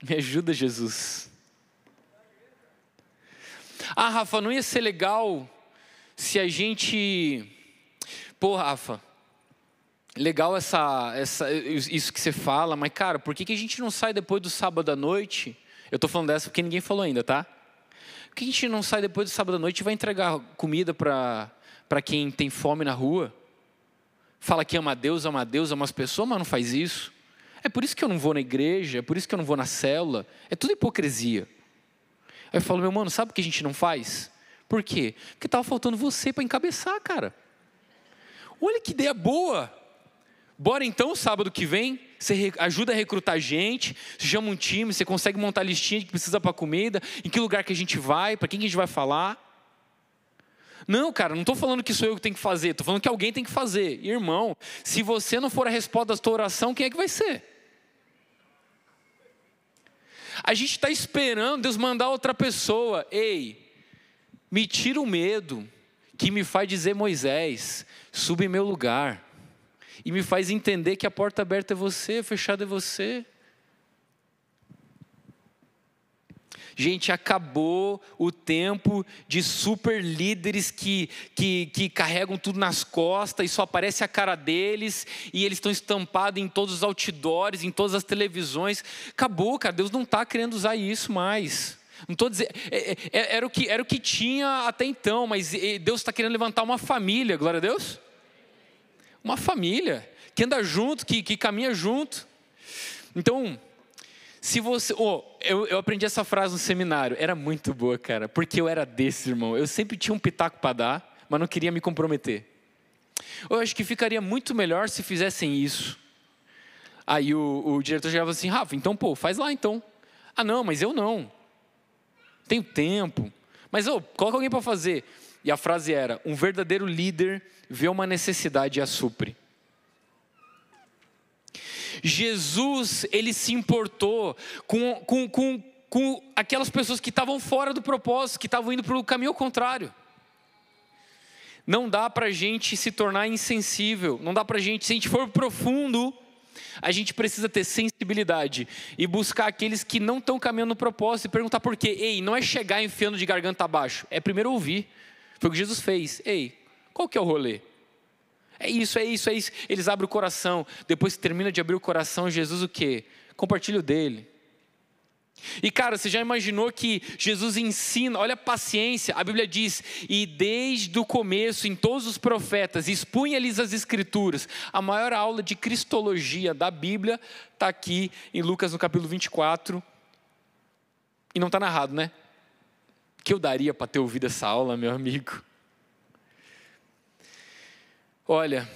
Speaker 1: Me ajuda, Jesus. Rafa, não ia ser legal se a gente... Pô, Rafa, legal isso que você fala, mas cara, por que a gente não sai depois do sábado à noite? Eu estou falando dessa porque ninguém falou ainda, tá? Por que a gente não sai depois do sábado à noite e vai entregar comida para quem tem fome na rua? Fala que ama a Deus, ama as pessoas, mas não faz isso. É por isso que eu não vou na igreja, é por isso que eu não vou na célula. É tudo hipocrisia. Aí eu falo, meu mano, sabe o que a gente não faz? Por quê? Porque estava faltando você para encabeçar, cara. Olha que ideia boa. Bora então, sábado que vem, você ajuda a recrutar gente, você chama um time, você consegue montar a listinha de que precisa para comida, em que lugar que a gente vai, para quem que a gente vai falar. Não, cara, não estou falando que sou eu que tenho que fazer, estou falando que alguém tem que fazer. Irmão, se você não for a resposta da tua oração, quem é que vai ser? A gente está esperando Deus mandar outra pessoa. Ei, me tira o medo que me faz dizer, Moisés, suba em meu lugar. E me faz entender que a porta aberta é você, a fechada é você. Gente, acabou o tempo de super líderes que carregam tudo nas costas e só aparece a cara deles e eles estão estampados em todos os outdoors, em todas as televisões. Acabou, cara, Deus não está querendo usar isso mais. Não estou dizendo, era o que tinha até então, mas Deus está querendo levantar uma família, glória a Deus. Uma família que anda junto, que caminha junto. Então, se você... eu aprendi essa frase no seminário, era muito boa, cara, porque eu era desse, irmão. Eu sempre tinha um pitaco para dar, mas não queria me comprometer. Eu acho que ficaria muito melhor se fizessem isso. Aí o diretor chegava assim, Rafa, então, faz lá então. Não, mas eu não. Tenho tempo. Mas, coloca alguém para fazer. E a frase era, um verdadeiro líder vê uma necessidade e a supre. Jesus, ele se importou com aquelas pessoas que estavam fora do propósito, que estavam indo para o caminho ao contrário. Não dá para a gente se tornar insensível, não dá para a gente, se a gente for profundo, a gente precisa ter sensibilidade e buscar aqueles que não estão caminhando no propósito e perguntar por quê. Ei, não é chegar enfiando de garganta abaixo, é primeiro ouvir. Foi o que Jesus fez. Ei, qual que é o rolê? É isso. Eles abrem o coração. Depois que termina de abrir o coração, Jesus o quê? Compartilha o dele. E cara, você já imaginou que Jesus ensina, olha a paciência, a Bíblia diz, e desde o começo em todos os profetas, expunha-lhes as escrituras. A maior aula de cristologia da Bíblia está aqui em Lucas no capítulo 24, e não está narrado, né? Que eu daria para ter ouvido essa aula, meu amigo. Olha,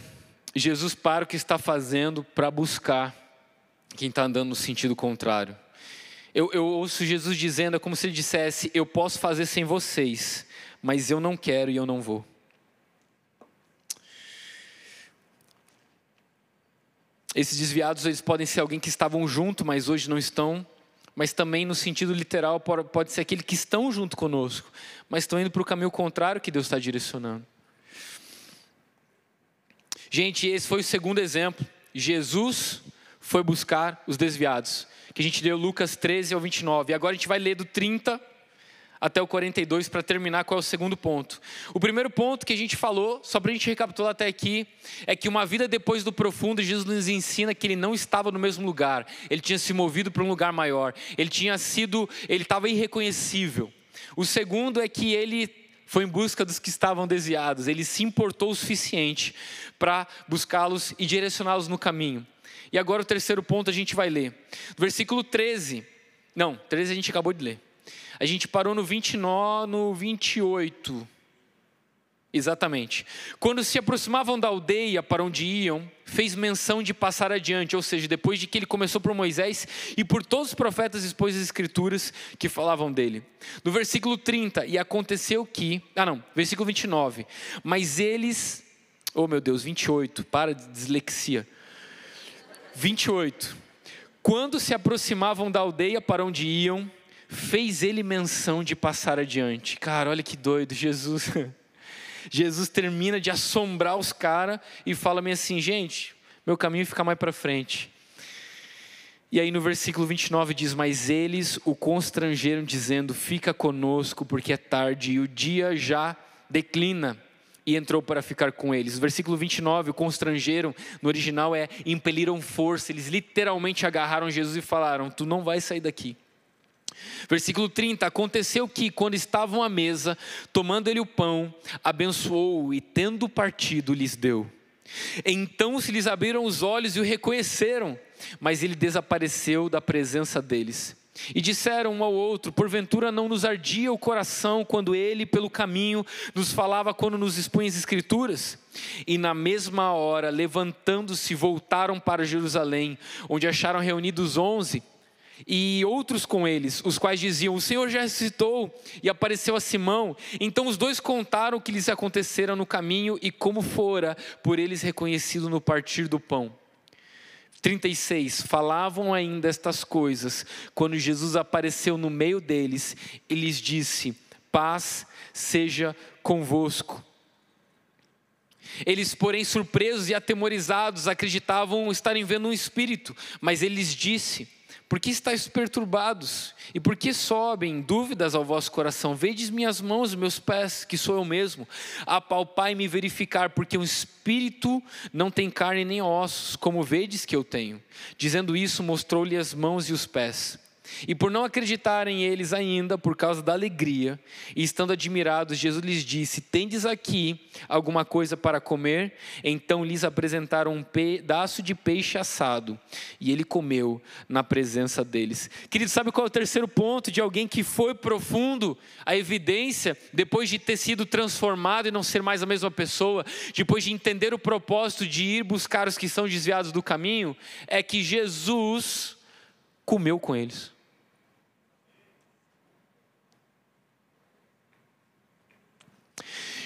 Speaker 1: Jesus para o que está fazendo para buscar quem está andando no sentido contrário. Eu ouço Jesus dizendo, é como se ele dissesse, eu posso fazer sem vocês, mas eu não quero e eu não vou. Esses desviados, eles podem ser alguém que estavam junto, mas hoje não estão. Mas também no sentido literal, pode ser aquele que estão junto conosco, mas estão indo para o caminho contrário que Deus está direcionando. Gente, esse foi o segundo exemplo. Jesus foi buscar os desviados, que a gente leu Lucas 13 ao 29. E agora a gente vai ler do 30 até o 42 para terminar qual é o segundo ponto. O primeiro ponto que a gente falou, só para a gente recapitular até aqui, é que uma vida depois do profundo, Jesus nos ensina que ele não estava no mesmo lugar. Ele tinha se movido para um lugar maior. Ele estava irreconhecível. O segundo é que ele foi em busca dos que estavam desviados. Ele se importou o suficiente para buscá-los e direcioná-los no caminho. E agora o terceiro ponto a gente vai ler. Versículo 13 a gente acabou de ler. A gente parou no 29, no 28. Exatamente. Quando se aproximavam da aldeia para onde iam, fez menção de passar adiante. Ou seja, depois de que ele começou por Moisés e por todos os profetas expôs as escrituras que falavam dele. No versículo 30, e aconteceu que... versículo 29. Mas eles... 28, para de dislexia. 28. Quando se aproximavam da aldeia para onde iam, fez ele menção de passar adiante. Cara, olha que doido, Jesus termina de assombrar os caras e fala-me assim, gente, meu caminho fica mais para frente. E aí no versículo 29 diz, mas eles o constrangeram dizendo, fica conosco porque é tarde e o dia já declina. E entrou para ficar com eles. Versículo 29, o constrangeram, no original é impeliram força. Eles literalmente agarraram Jesus e falaram, tu não vai sair daqui. Versículo 30, aconteceu que quando estavam à mesa, tomando ele o pão, abençoou-o e tendo partido lhes deu. Então se lhes abriram os olhos e o reconheceram, mas ele desapareceu da presença deles. E disseram um ao outro, porventura não nos ardia o coração quando ele pelo caminho nos falava quando nos expunha as escrituras? E na mesma hora, levantando-se, voltaram para Jerusalém, onde acharam reunidos 11 e outros com eles, os quais diziam, o Senhor já ressuscitou e apareceu a Simão. Então os dois contaram o que lhes acontecera no caminho e como fora por eles reconhecido no partir do pão. 36, falavam ainda estas coisas, quando Jesus apareceu no meio deles e lhes disse, paz seja convosco. Eles, porém, surpresos e atemorizados, acreditavam estarem vendo um espírito, mas ele lhes disse, por que estáis perturbados? E por que sobem dúvidas ao vosso coração? Vedes minhas mãos e meus pés, que sou eu mesmo. Apalpai e me verificar, porque um espírito não tem carne nem ossos, como vedes que eu tenho. Dizendo isso, mostrou-lhe as mãos e os pés. E por não acreditarem eles ainda, por causa da alegria, e estando admirados, Jesus lhes disse, tendes aqui alguma coisa para comer? Então lhes apresentaram um pedaço de peixe assado, e ele comeu na presença deles. Querido, sabe qual é o terceiro ponto de alguém que foi profundo? A evidência, depois de ter sido transformado e não ser mais a mesma pessoa, depois de entender o propósito de ir buscar os que são desviados do caminho, é que Jesus comeu com eles.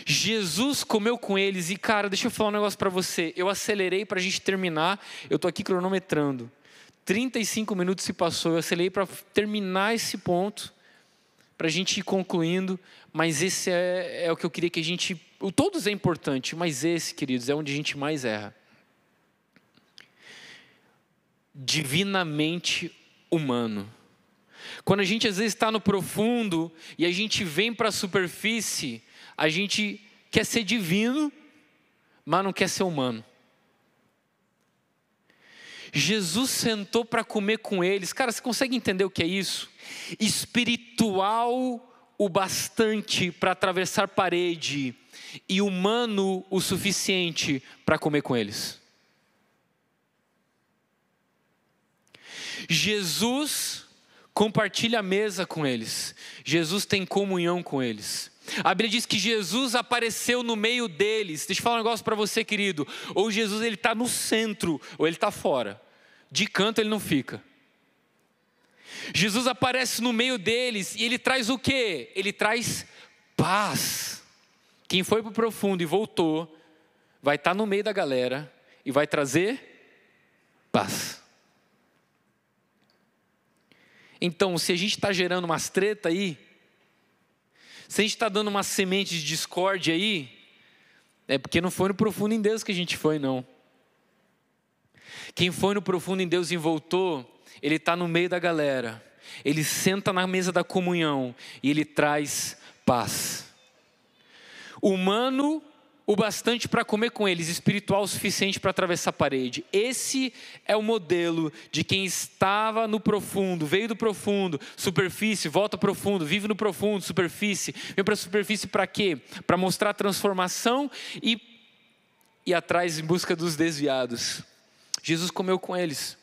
Speaker 1: Jesus comeu com eles e cara, deixa eu falar um negócio para você, eu acelerei para a gente terminar, eu estou aqui cronometrando, 35 minutos se passou, eu acelerei para terminar esse ponto, para a gente ir concluindo, mas esse é o que eu queria que a gente, todos é importante, mas esse, queridos, é onde a gente mais erra. Divinamente humano. Quando a gente às vezes está no profundo e a gente vem para a superfície, a gente quer ser divino, mas não quer ser humano. Jesus sentou para comer com eles. Cara, você consegue entender o que é isso? Espiritual o bastante para atravessar parede e humano o suficiente para comer com eles. Jesus compartilha a mesa com eles. Jesus tem comunhão com eles. A Bíblia diz que Jesus apareceu no meio deles. Deixa eu falar um negócio para você, querido. Ou Jesus ele está no centro, ou ele está fora. De canto ele não fica. Jesus aparece no meio deles e ele traz o quê? Ele traz paz. Quem foi para o profundo e voltou, vai estar no meio da galera e vai trazer paz. Então, se a gente está gerando umas treta aí, se a gente está dando uma semente de discórdia aí, é porque não foi no profundo em Deus que a gente foi, não. Quem foi no profundo em Deus e voltou, ele está no meio da galera. Ele senta na mesa da comunhão e ele traz paz. Humano o bastante para comer com eles, espiritual o suficiente para atravessar a parede. Esse é o modelo de quem estava no profundo, veio do profundo, superfície, volta profundo, vive no profundo, superfície. Vem para a superfície para quê? Para mostrar a transformação e atrás em busca dos desviados. Jesus comeu com eles.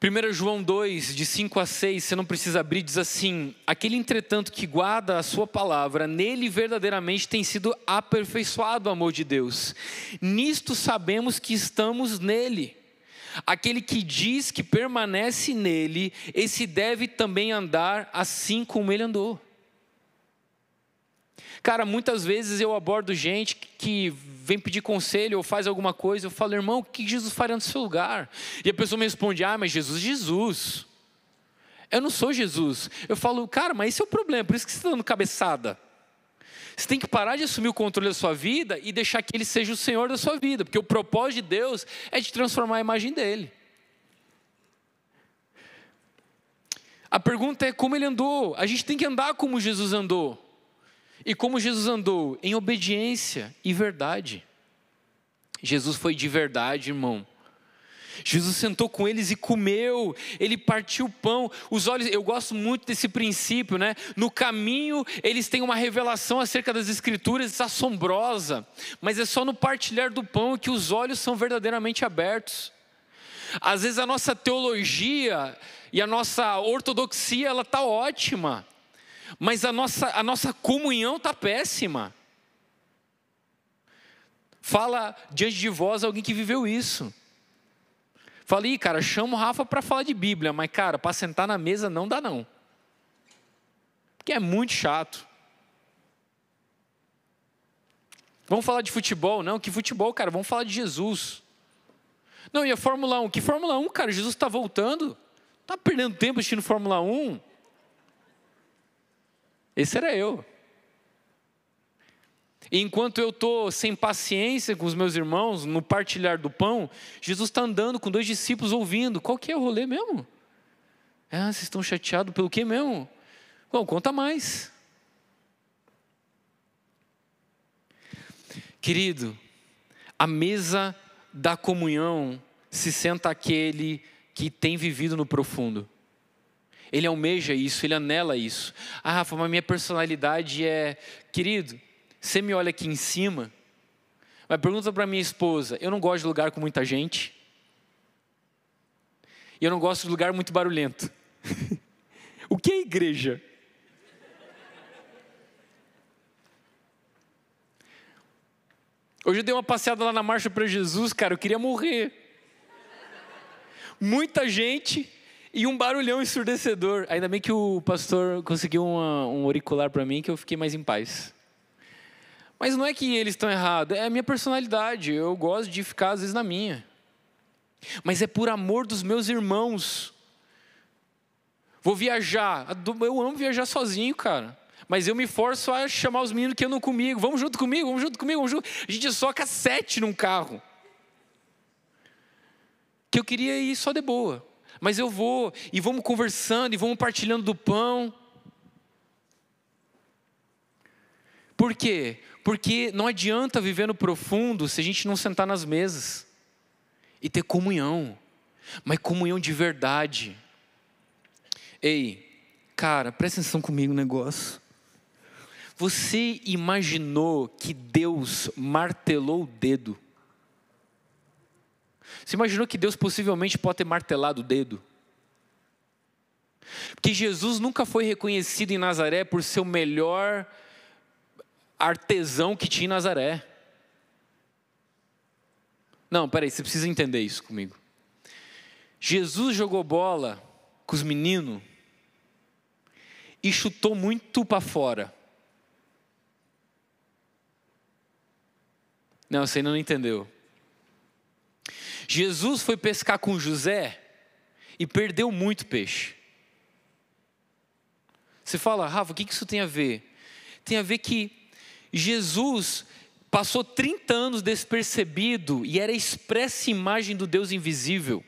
Speaker 1: 1 João 2, de 5 a 6, você não precisa abrir, diz assim: aquele entretanto que guarda a sua palavra, nele verdadeiramente tem sido aperfeiçoado o amor de Deus. Nisto sabemos que estamos nele. Aquele que diz que permanece nele, esse deve também andar assim como ele andou. Cara, muitas vezes eu abordo gente que vem pedir conselho ou faz alguma coisa, eu falo: irmão, o que Jesus faria no seu lugar? E a pessoa me responde: mas Jesus. Eu não sou Jesus. Eu falo: cara, mas esse é o problema, por isso que você está dando cabeçada. Você tem que parar de assumir o controle da sua vida e deixar que Ele seja o Senhor da sua vida, porque o propósito de Deus é de transformar a imagem dEle. A pergunta é como Ele andou. A gente tem que andar como Jesus andou. E como Jesus andou? Em obediência e verdade. Jesus foi de verdade, irmão. Jesus sentou com eles e comeu. Ele partiu o pão. Os olhos, eu gosto muito desse princípio, né? No caminho, eles têm uma revelação acerca das Escrituras assombrosa. Mas é só no partilhar do pão que os olhos são verdadeiramente abertos. Às vezes a nossa teologia e a nossa ortodoxia, ela está ótima. Mas a nossa comunhão está péssima. Fala diante de vós alguém que viveu isso. Fala: cara, chama o Rafa para falar de Bíblia, mas cara, para sentar na mesa não dá não. Porque é muito chato. Vamos falar de futebol? Não, que futebol, cara, vamos falar de Jesus. Não, e a Fórmula 1? Que Fórmula 1, cara? Jesus está voltando. Está perdendo tempo assistindo Fórmula 1? Esse era eu. E enquanto eu estou sem paciência com os meus irmãos, no partilhar do pão, Jesus está andando com 2 discípulos ouvindo. Qual que é o rolê mesmo? Vocês estão chateados pelo quê mesmo? Bom, conta mais. Querido, a mesa da comunhão se senta aquele que tem vivido no profundo. Ele almeja isso, ele anela isso. Rafa, mas minha personalidade é... Querido, você me olha aqui em cima, mas pergunta para minha esposa: eu não gosto de lugar com muita gente. E eu não gosto de lugar muito barulhento. O que é igreja? Hoje eu dei uma passeada lá na Marcha para Jesus, cara, eu queria morrer. Muita gente... e um barulhão ensurdecedor. Ainda bem que o pastor conseguiu um auricular para mim, que eu fiquei mais em paz. Mas não é que eles estão errados, é a minha personalidade. Eu gosto de ficar às vezes na minha. Mas é por amor dos meus irmãos. Vou viajar. Eu amo viajar sozinho, cara. Mas eu me forço a chamar os meninos que andam comigo. Vamos junto comigo, vamos junto comigo, vamos junto. A gente soca 7 num carro. Que eu queria ir só de boa. Mas eu vou, e vamos conversando, e vamos partilhando do pão. Por quê? Porque não adianta viver no profundo se a gente não sentar nas mesas. e ter comunhão, mas comunhão de verdade. Ei, cara, presta atenção comigo no negócio. Você imaginou que Deus martelou o dedo? Você imaginou que Deus possivelmente pode ter martelado o dedo? Porque Jesus nunca foi reconhecido em Nazaré por ser o melhor artesão que tinha em Nazaré. Não, peraí, você precisa entender isso comigo. Jesus jogou bola com os meninos e chutou muito para fora. Não, você ainda não entendeu. Jesus foi pescar com José e perdeu muito peixe. Você fala, Rafa, o que isso tem a ver? Tem a ver que Jesus passou 30 anos despercebido e era a expressa imagem do Deus invisível.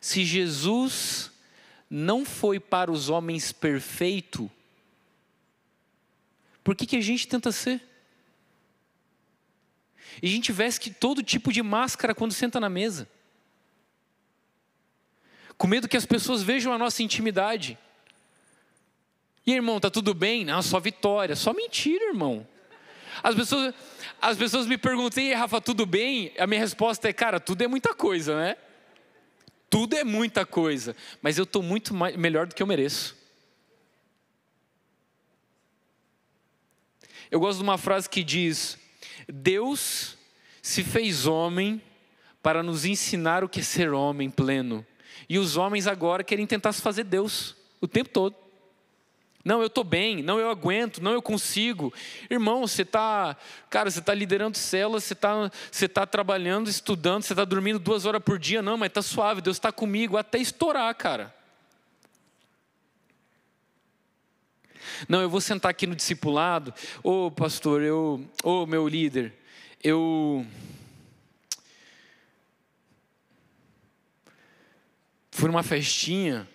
Speaker 1: Se Jesus não foi para os homens perfeito, por que a gente tenta ser? E a gente veste todo tipo de máscara quando senta na mesa, com medo que as pessoas vejam a nossa intimidade. E irmão, tá tudo bem? Não, só vitória. Só mentira, irmão. As pessoas me perguntam, e Rafa, tudo bem? A minha resposta é, cara, tudo é muita coisa, né? Tudo é muita coisa, mas eu estou muito melhor do que eu mereço. Eu gosto de uma frase que diz: Deus se fez homem para nos ensinar o que é ser homem pleno. E os homens agora querem tentar se fazer Deus o tempo todo. Não, eu estou bem, não, eu aguento, não, eu consigo. Irmão, você está liderando células, você tá trabalhando, estudando, você está dormindo 2 horas por dia. Não, mas está suave, Deus está comigo até estourar, cara. Não, eu vou sentar aqui no discipulado. Ô pastor, ô meu líder, eu fui numa festinha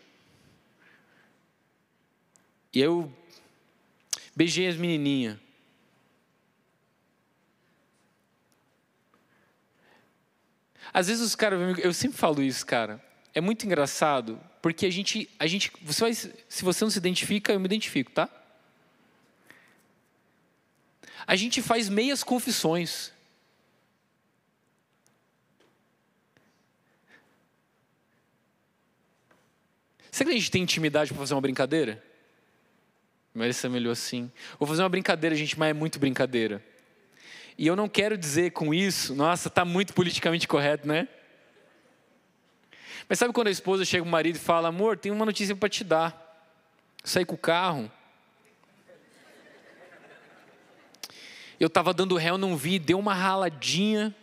Speaker 1: e eu beijei as menininhas. Às vezes os caras, eu sempre falo isso, cara. É muito engraçado, porque se você não se identifica, eu me identifico, tá? A gente faz meias confissões. Será que a gente tem intimidade para fazer uma brincadeira? Marissa melhor assim. Vou fazer uma brincadeira, gente, mas é muito brincadeira. E eu não quero dizer com isso, nossa, tá muito politicamente correto, né? Mas sabe quando a esposa chega pro marido e fala, amor, tem uma notícia para te dar. Saí com o carro. Eu estava dando ré, eu não vi, deu uma raladinha.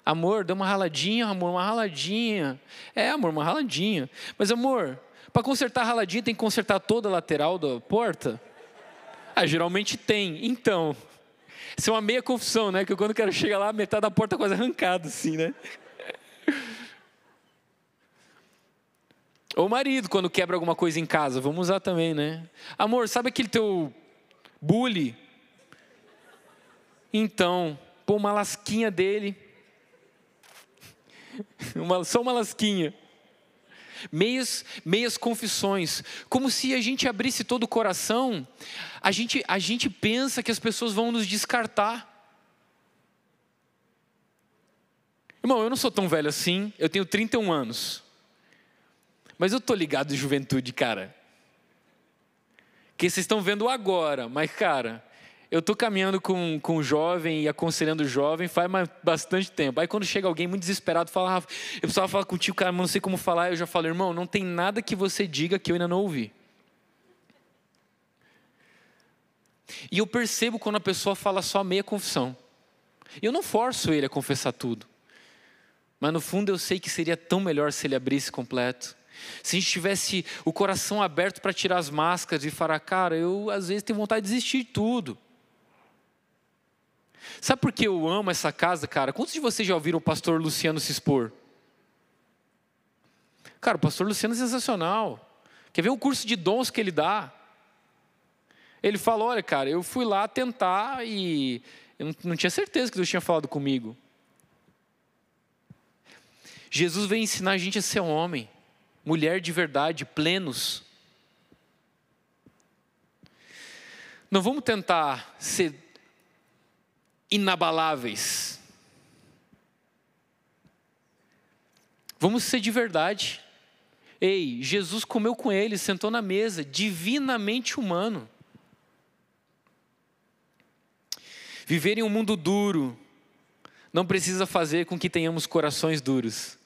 Speaker 1: Amor, deu uma raladinha, amor, uma raladinha. É, amor, uma raladinha. Mas, amor, para consertar a raladinha tem que consertar toda a lateral da porta? Ah, geralmente tem. Então, isso é uma meia confusão, né? Que quando eu quero chegar lá, metade da porta quase arrancada, assim, né? Ou o marido, quando quebra alguma coisa em casa, vamos usar também, né? Amor, sabe aquele teu bully? Então, pô, uma lasquinha dele. Só uma lasquinha. Meias confissões. Como se a gente abrisse todo o coração, a gente pensa que as pessoas vão nos descartar. Irmão, eu não sou tão velho assim, eu tenho 31 anos. Mas eu tô ligado em juventude, cara. Que vocês estão vendo agora, mas cara, eu tô caminhando com um jovem e aconselhando o jovem faz bastante tempo. Aí quando chega alguém muito desesperado, fala, Rafa, eu precisava falar contigo, cara, mas não sei como falar. Eu já falo, irmão, não tem nada que você diga que eu ainda não ouvi. E eu percebo quando a pessoa fala só meia confissão. Eu não forço ele a confessar tudo. Mas no fundo eu sei que seria tão melhor se ele abrisse completo. Se a gente tivesse o coração aberto para tirar as máscaras e falar, cara, eu às vezes tenho vontade de desistir de tudo. Sabe por que eu amo essa casa, cara? Quantos de vocês já ouviram o pastor Luciano se expor? Cara, o pastor Luciano é sensacional. Quer ver o curso de dons que ele dá? Ele fala, olha cara, eu fui lá tentar e eu não tinha certeza que Deus tinha falado comigo. Jesus veio ensinar a gente a ser homem, mulher de verdade, plenos. Não vamos tentar ser inabaláveis. Vamos ser de verdade. Ei, Jesus comeu com eles, sentou na mesa, divinamente humano. Viver em um mundo duro não precisa fazer com que tenhamos corações duros.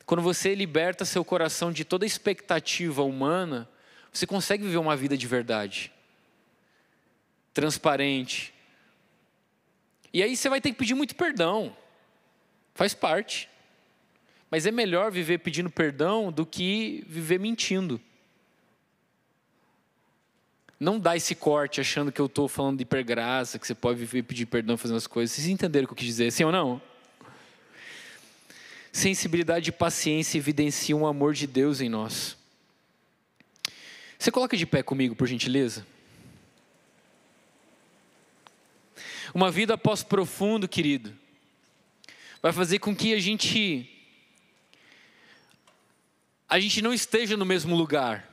Speaker 1: Quando você liberta seu coração de toda expectativa humana, você consegue viver uma vida de verdade, transparente. E aí você vai ter que pedir muito perdão, faz parte. Mas é melhor viver pedindo perdão do que viver mentindo. Não dá esse corte achando que eu estou falando de hipergraça, que você pode viver pedir perdão fazendo as coisas. Vocês entenderam o que eu quis dizer, sim ou não? Sensibilidade e paciência evidenciam o amor de Deus em nós. Você coloca de pé comigo, por gentileza? Uma vida pós-profundo, querido, vai fazer com que a gente não esteja no mesmo lugar.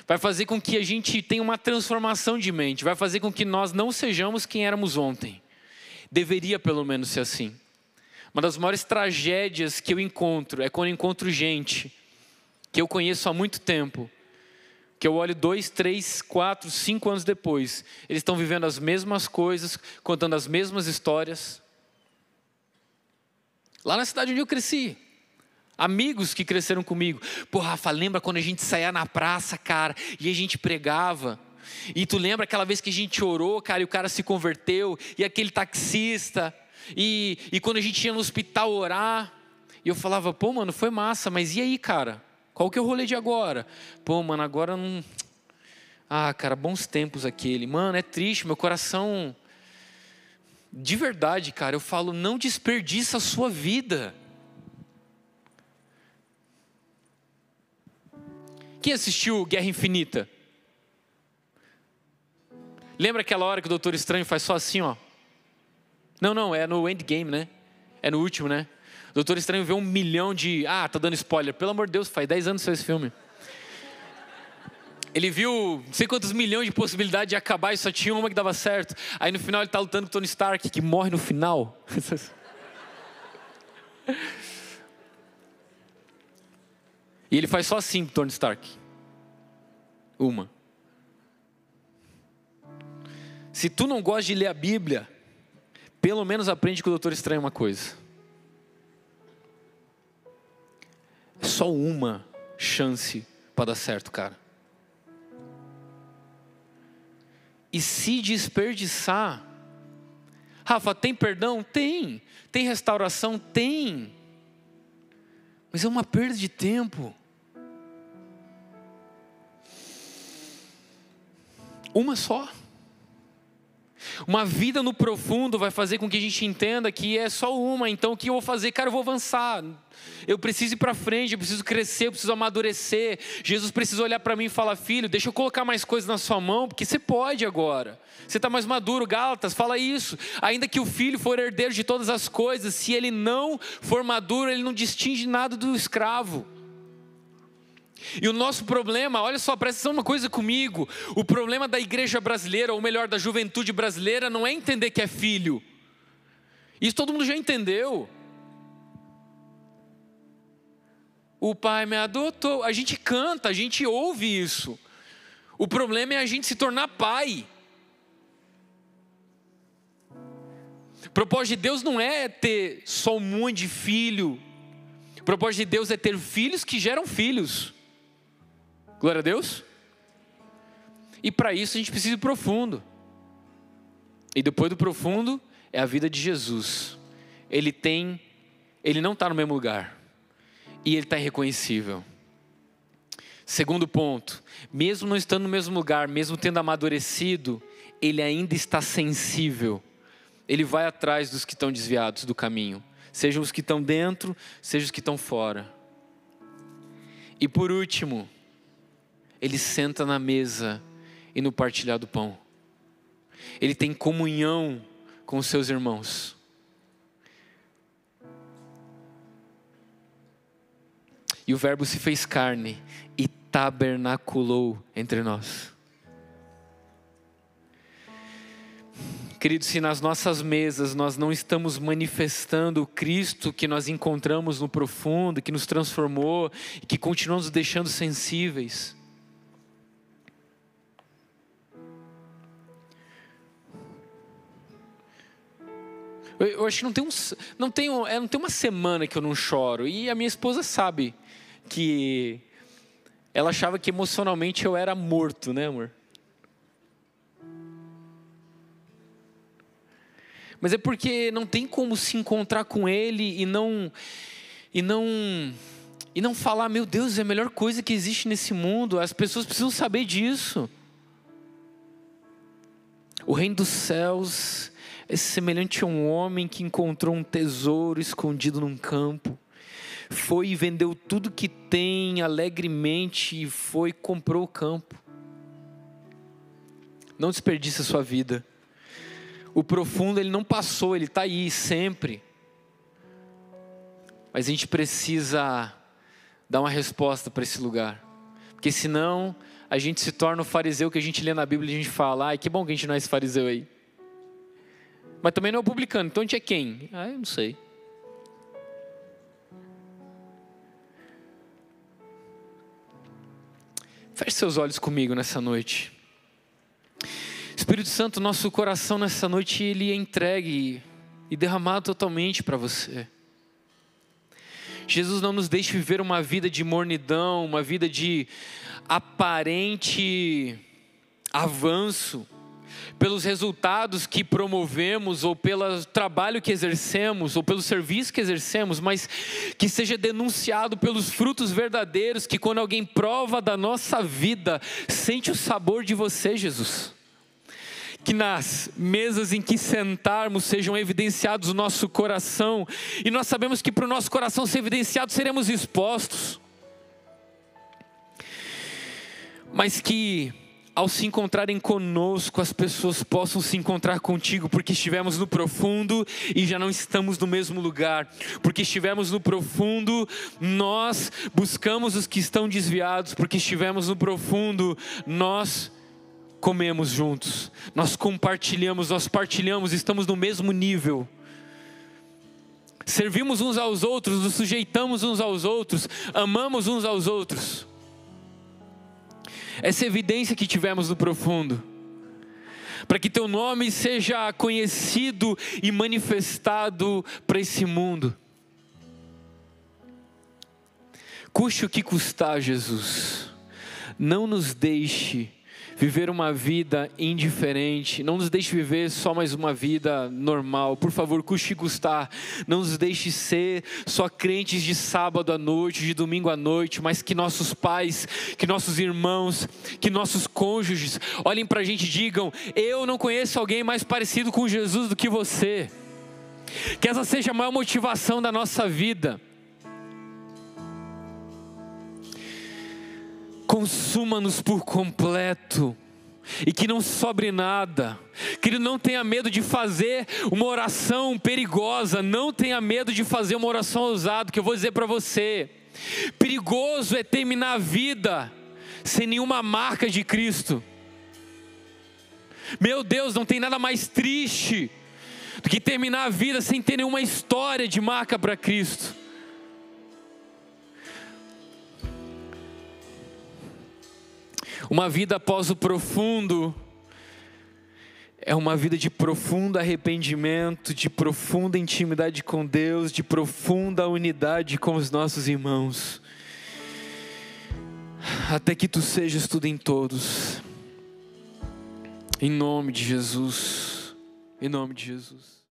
Speaker 1: Vai fazer com que a gente tenha uma transformação de mente. Vai fazer com que nós não sejamos quem éramos ontem. Deveria pelo menos ser assim. Uma das maiores tragédias que eu encontro é quando eu encontro gente que eu conheço há muito tempo, que eu olho 2, 3, 4, 5 anos depois, eles estão vivendo as mesmas coisas, contando as mesmas histórias. Lá na cidade onde eu cresci, amigos que cresceram comigo. Pô, Rafa, lembra quando a gente saía na praça, cara, e a gente pregava? E tu lembra aquela vez que a gente orou, cara, e o cara se converteu, e aquele taxista, e quando a gente ia no hospital orar, e eu falava, pô, mano, foi massa, mas e aí, cara? Qual que é o rolê de agora? Pô, mano, agora não... Ah, cara, bons tempos aquele. Mano, é triste, meu coração... De verdade, cara, eu falo, não desperdiça a sua vida. Quem assistiu Guerra Infinita? Lembra aquela hora que o Doutor Estranho faz só assim, ó? Não, é no Endgame, né? É no último, né? O Doutor Estranho vê 1 milhão de... Ah, tá dando spoiler. Pelo amor de Deus, faz 10 anos que saiu esse filme. Ele viu não sei quantos milhões de possibilidades de acabar e só tinha uma que dava certo. Aí no final ele tá lutando com o Tony Stark, que morre no final. E ele faz só assim pro Tony Stark. Uma. Se tu não gosta de ler a Bíblia, pelo menos aprende com o Doutor Estranho uma coisa. É só uma chance para dar certo, cara. E se desperdiçar, Rafa, tem perdão? Tem. Tem restauração? Tem. Mas é uma perda de tempo. Uma só. Uma vida no profundo vai fazer com que a gente entenda que é só uma. Então o que eu vou fazer? Cara, eu vou avançar. Eu preciso ir para frente, eu preciso crescer, eu preciso amadurecer. Jesus precisa olhar para mim e falar, filho, deixa eu colocar mais coisas na sua mão, porque você pode agora. Você está mais maduro, Gálatas, fala isso. Ainda que o filho for herdeiro de todas as coisas, se ele não for maduro, ele não distingue nada do escravo. E o nosso problema, olha só, presta atenção uma coisa comigo. O problema da igreja brasileira, ou melhor, da juventude brasileira, não é entender que é filho. Isso todo mundo já entendeu. O pai me adotou. A gente canta, a gente ouve isso. O problema é a gente se tornar pai. O propósito de Deus não é ter só um monte de filho. O propósito de Deus é ter filhos que geram filhos. Glória a Deus. E para isso a gente precisa ir profundo. E depois do profundo é a vida de Jesus. Ele não está no mesmo lugar. E ele está irreconhecível. Segundo ponto, mesmo não estando no mesmo lugar, mesmo tendo amadurecido, ele ainda está sensível. Ele vai atrás dos que estão desviados do caminho. Sejam os que estão dentro, sejam os que estão fora. E por último, ele senta na mesa e no partilhar do pão. Ele tem comunhão com os seus irmãos. E o Verbo se fez carne e tabernaculou entre nós. Queridos, se nas nossas mesas nós não estamos manifestando o Cristo que nós encontramos no profundo, que nos transformou e que continua nos deixando sensíveis, eu acho que não tem uma semana que eu não choro. E a minha esposa sabe que ela achava que emocionalmente eu era morto, né, amor? Mas é porque não tem como se encontrar com Ele e não falar, meu Deus, é a melhor coisa que existe nesse mundo. As pessoas precisam saber disso. O reino dos céus é semelhante a um homem que encontrou um tesouro escondido num campo. Foi e vendeu tudo que tem alegremente e foi e comprou o campo. Não desperdice a sua vida. O profundo, ele não passou, ele está aí sempre. Mas a gente precisa dar uma resposta para esse lugar. Porque senão a gente se torna o fariseu que a gente lê na Bíblia e a gente fala, ai, que bom que a gente não é esse fariseu aí. Mas também não é o publicano, então a gente é quem? Ah, eu não sei. Feche seus olhos comigo nessa noite. Espírito Santo, nosso coração nessa noite, ele é entregue e derramado totalmente para você. Jesus, não nos deixe viver uma vida de mornidão, uma vida de aparente avanço, pelos resultados que promovemos, ou pelo trabalho que exercemos, ou pelo serviço que exercemos, mas que seja denunciado pelos frutos verdadeiros, que quando alguém prova da nossa vida, sente o sabor de você, Jesus. Que nas mesas em que sentarmos sejam evidenciados o nosso coração, e nós sabemos que para o nosso coração ser evidenciado seremos expostos, mas que ao se encontrarem conosco as pessoas possam se encontrar contigo, porque estivemos no profundo e já não estamos no mesmo lugar, porque estivemos no profundo, nós buscamos os que estão desviados, porque estivemos no profundo, nós comemos juntos, nós compartilhamos, nós partilhamos, estamos no mesmo nível, servimos uns aos outros, nos sujeitamos uns aos outros, amamos uns aos outros. Essa evidência que tivemos no profundo, para que teu nome seja conhecido e manifestado para esse mundo. Custe o que custar, Jesus, não nos deixe viver uma vida indiferente, não nos deixe viver só mais uma vida normal, por favor, custe custar, não nos deixe ser só crentes de sábado à noite, de domingo à noite, mas que nossos pais, que nossos irmãos, que nossos cônjuges olhem para a gente e digam, eu não conheço alguém mais parecido com Jesus do que você, que essa seja a maior motivação da nossa vida. Consuma-nos por completo, e que não sobre nada, que Ele não tenha medo de fazer uma oração perigosa, não tenha medo de fazer uma oração ousada, que eu vou dizer para você, perigoso é terminar a vida sem nenhuma marca de Cristo. Meu Deus, não tem nada mais triste do que terminar a vida sem ter nenhuma história de marca para Cristo. Uma vida após o profundo é uma vida de profundo arrependimento, de profunda intimidade com Deus, de profunda unidade com os nossos irmãos, até que Tu sejas tudo em todos, em nome de Jesus, em nome de Jesus.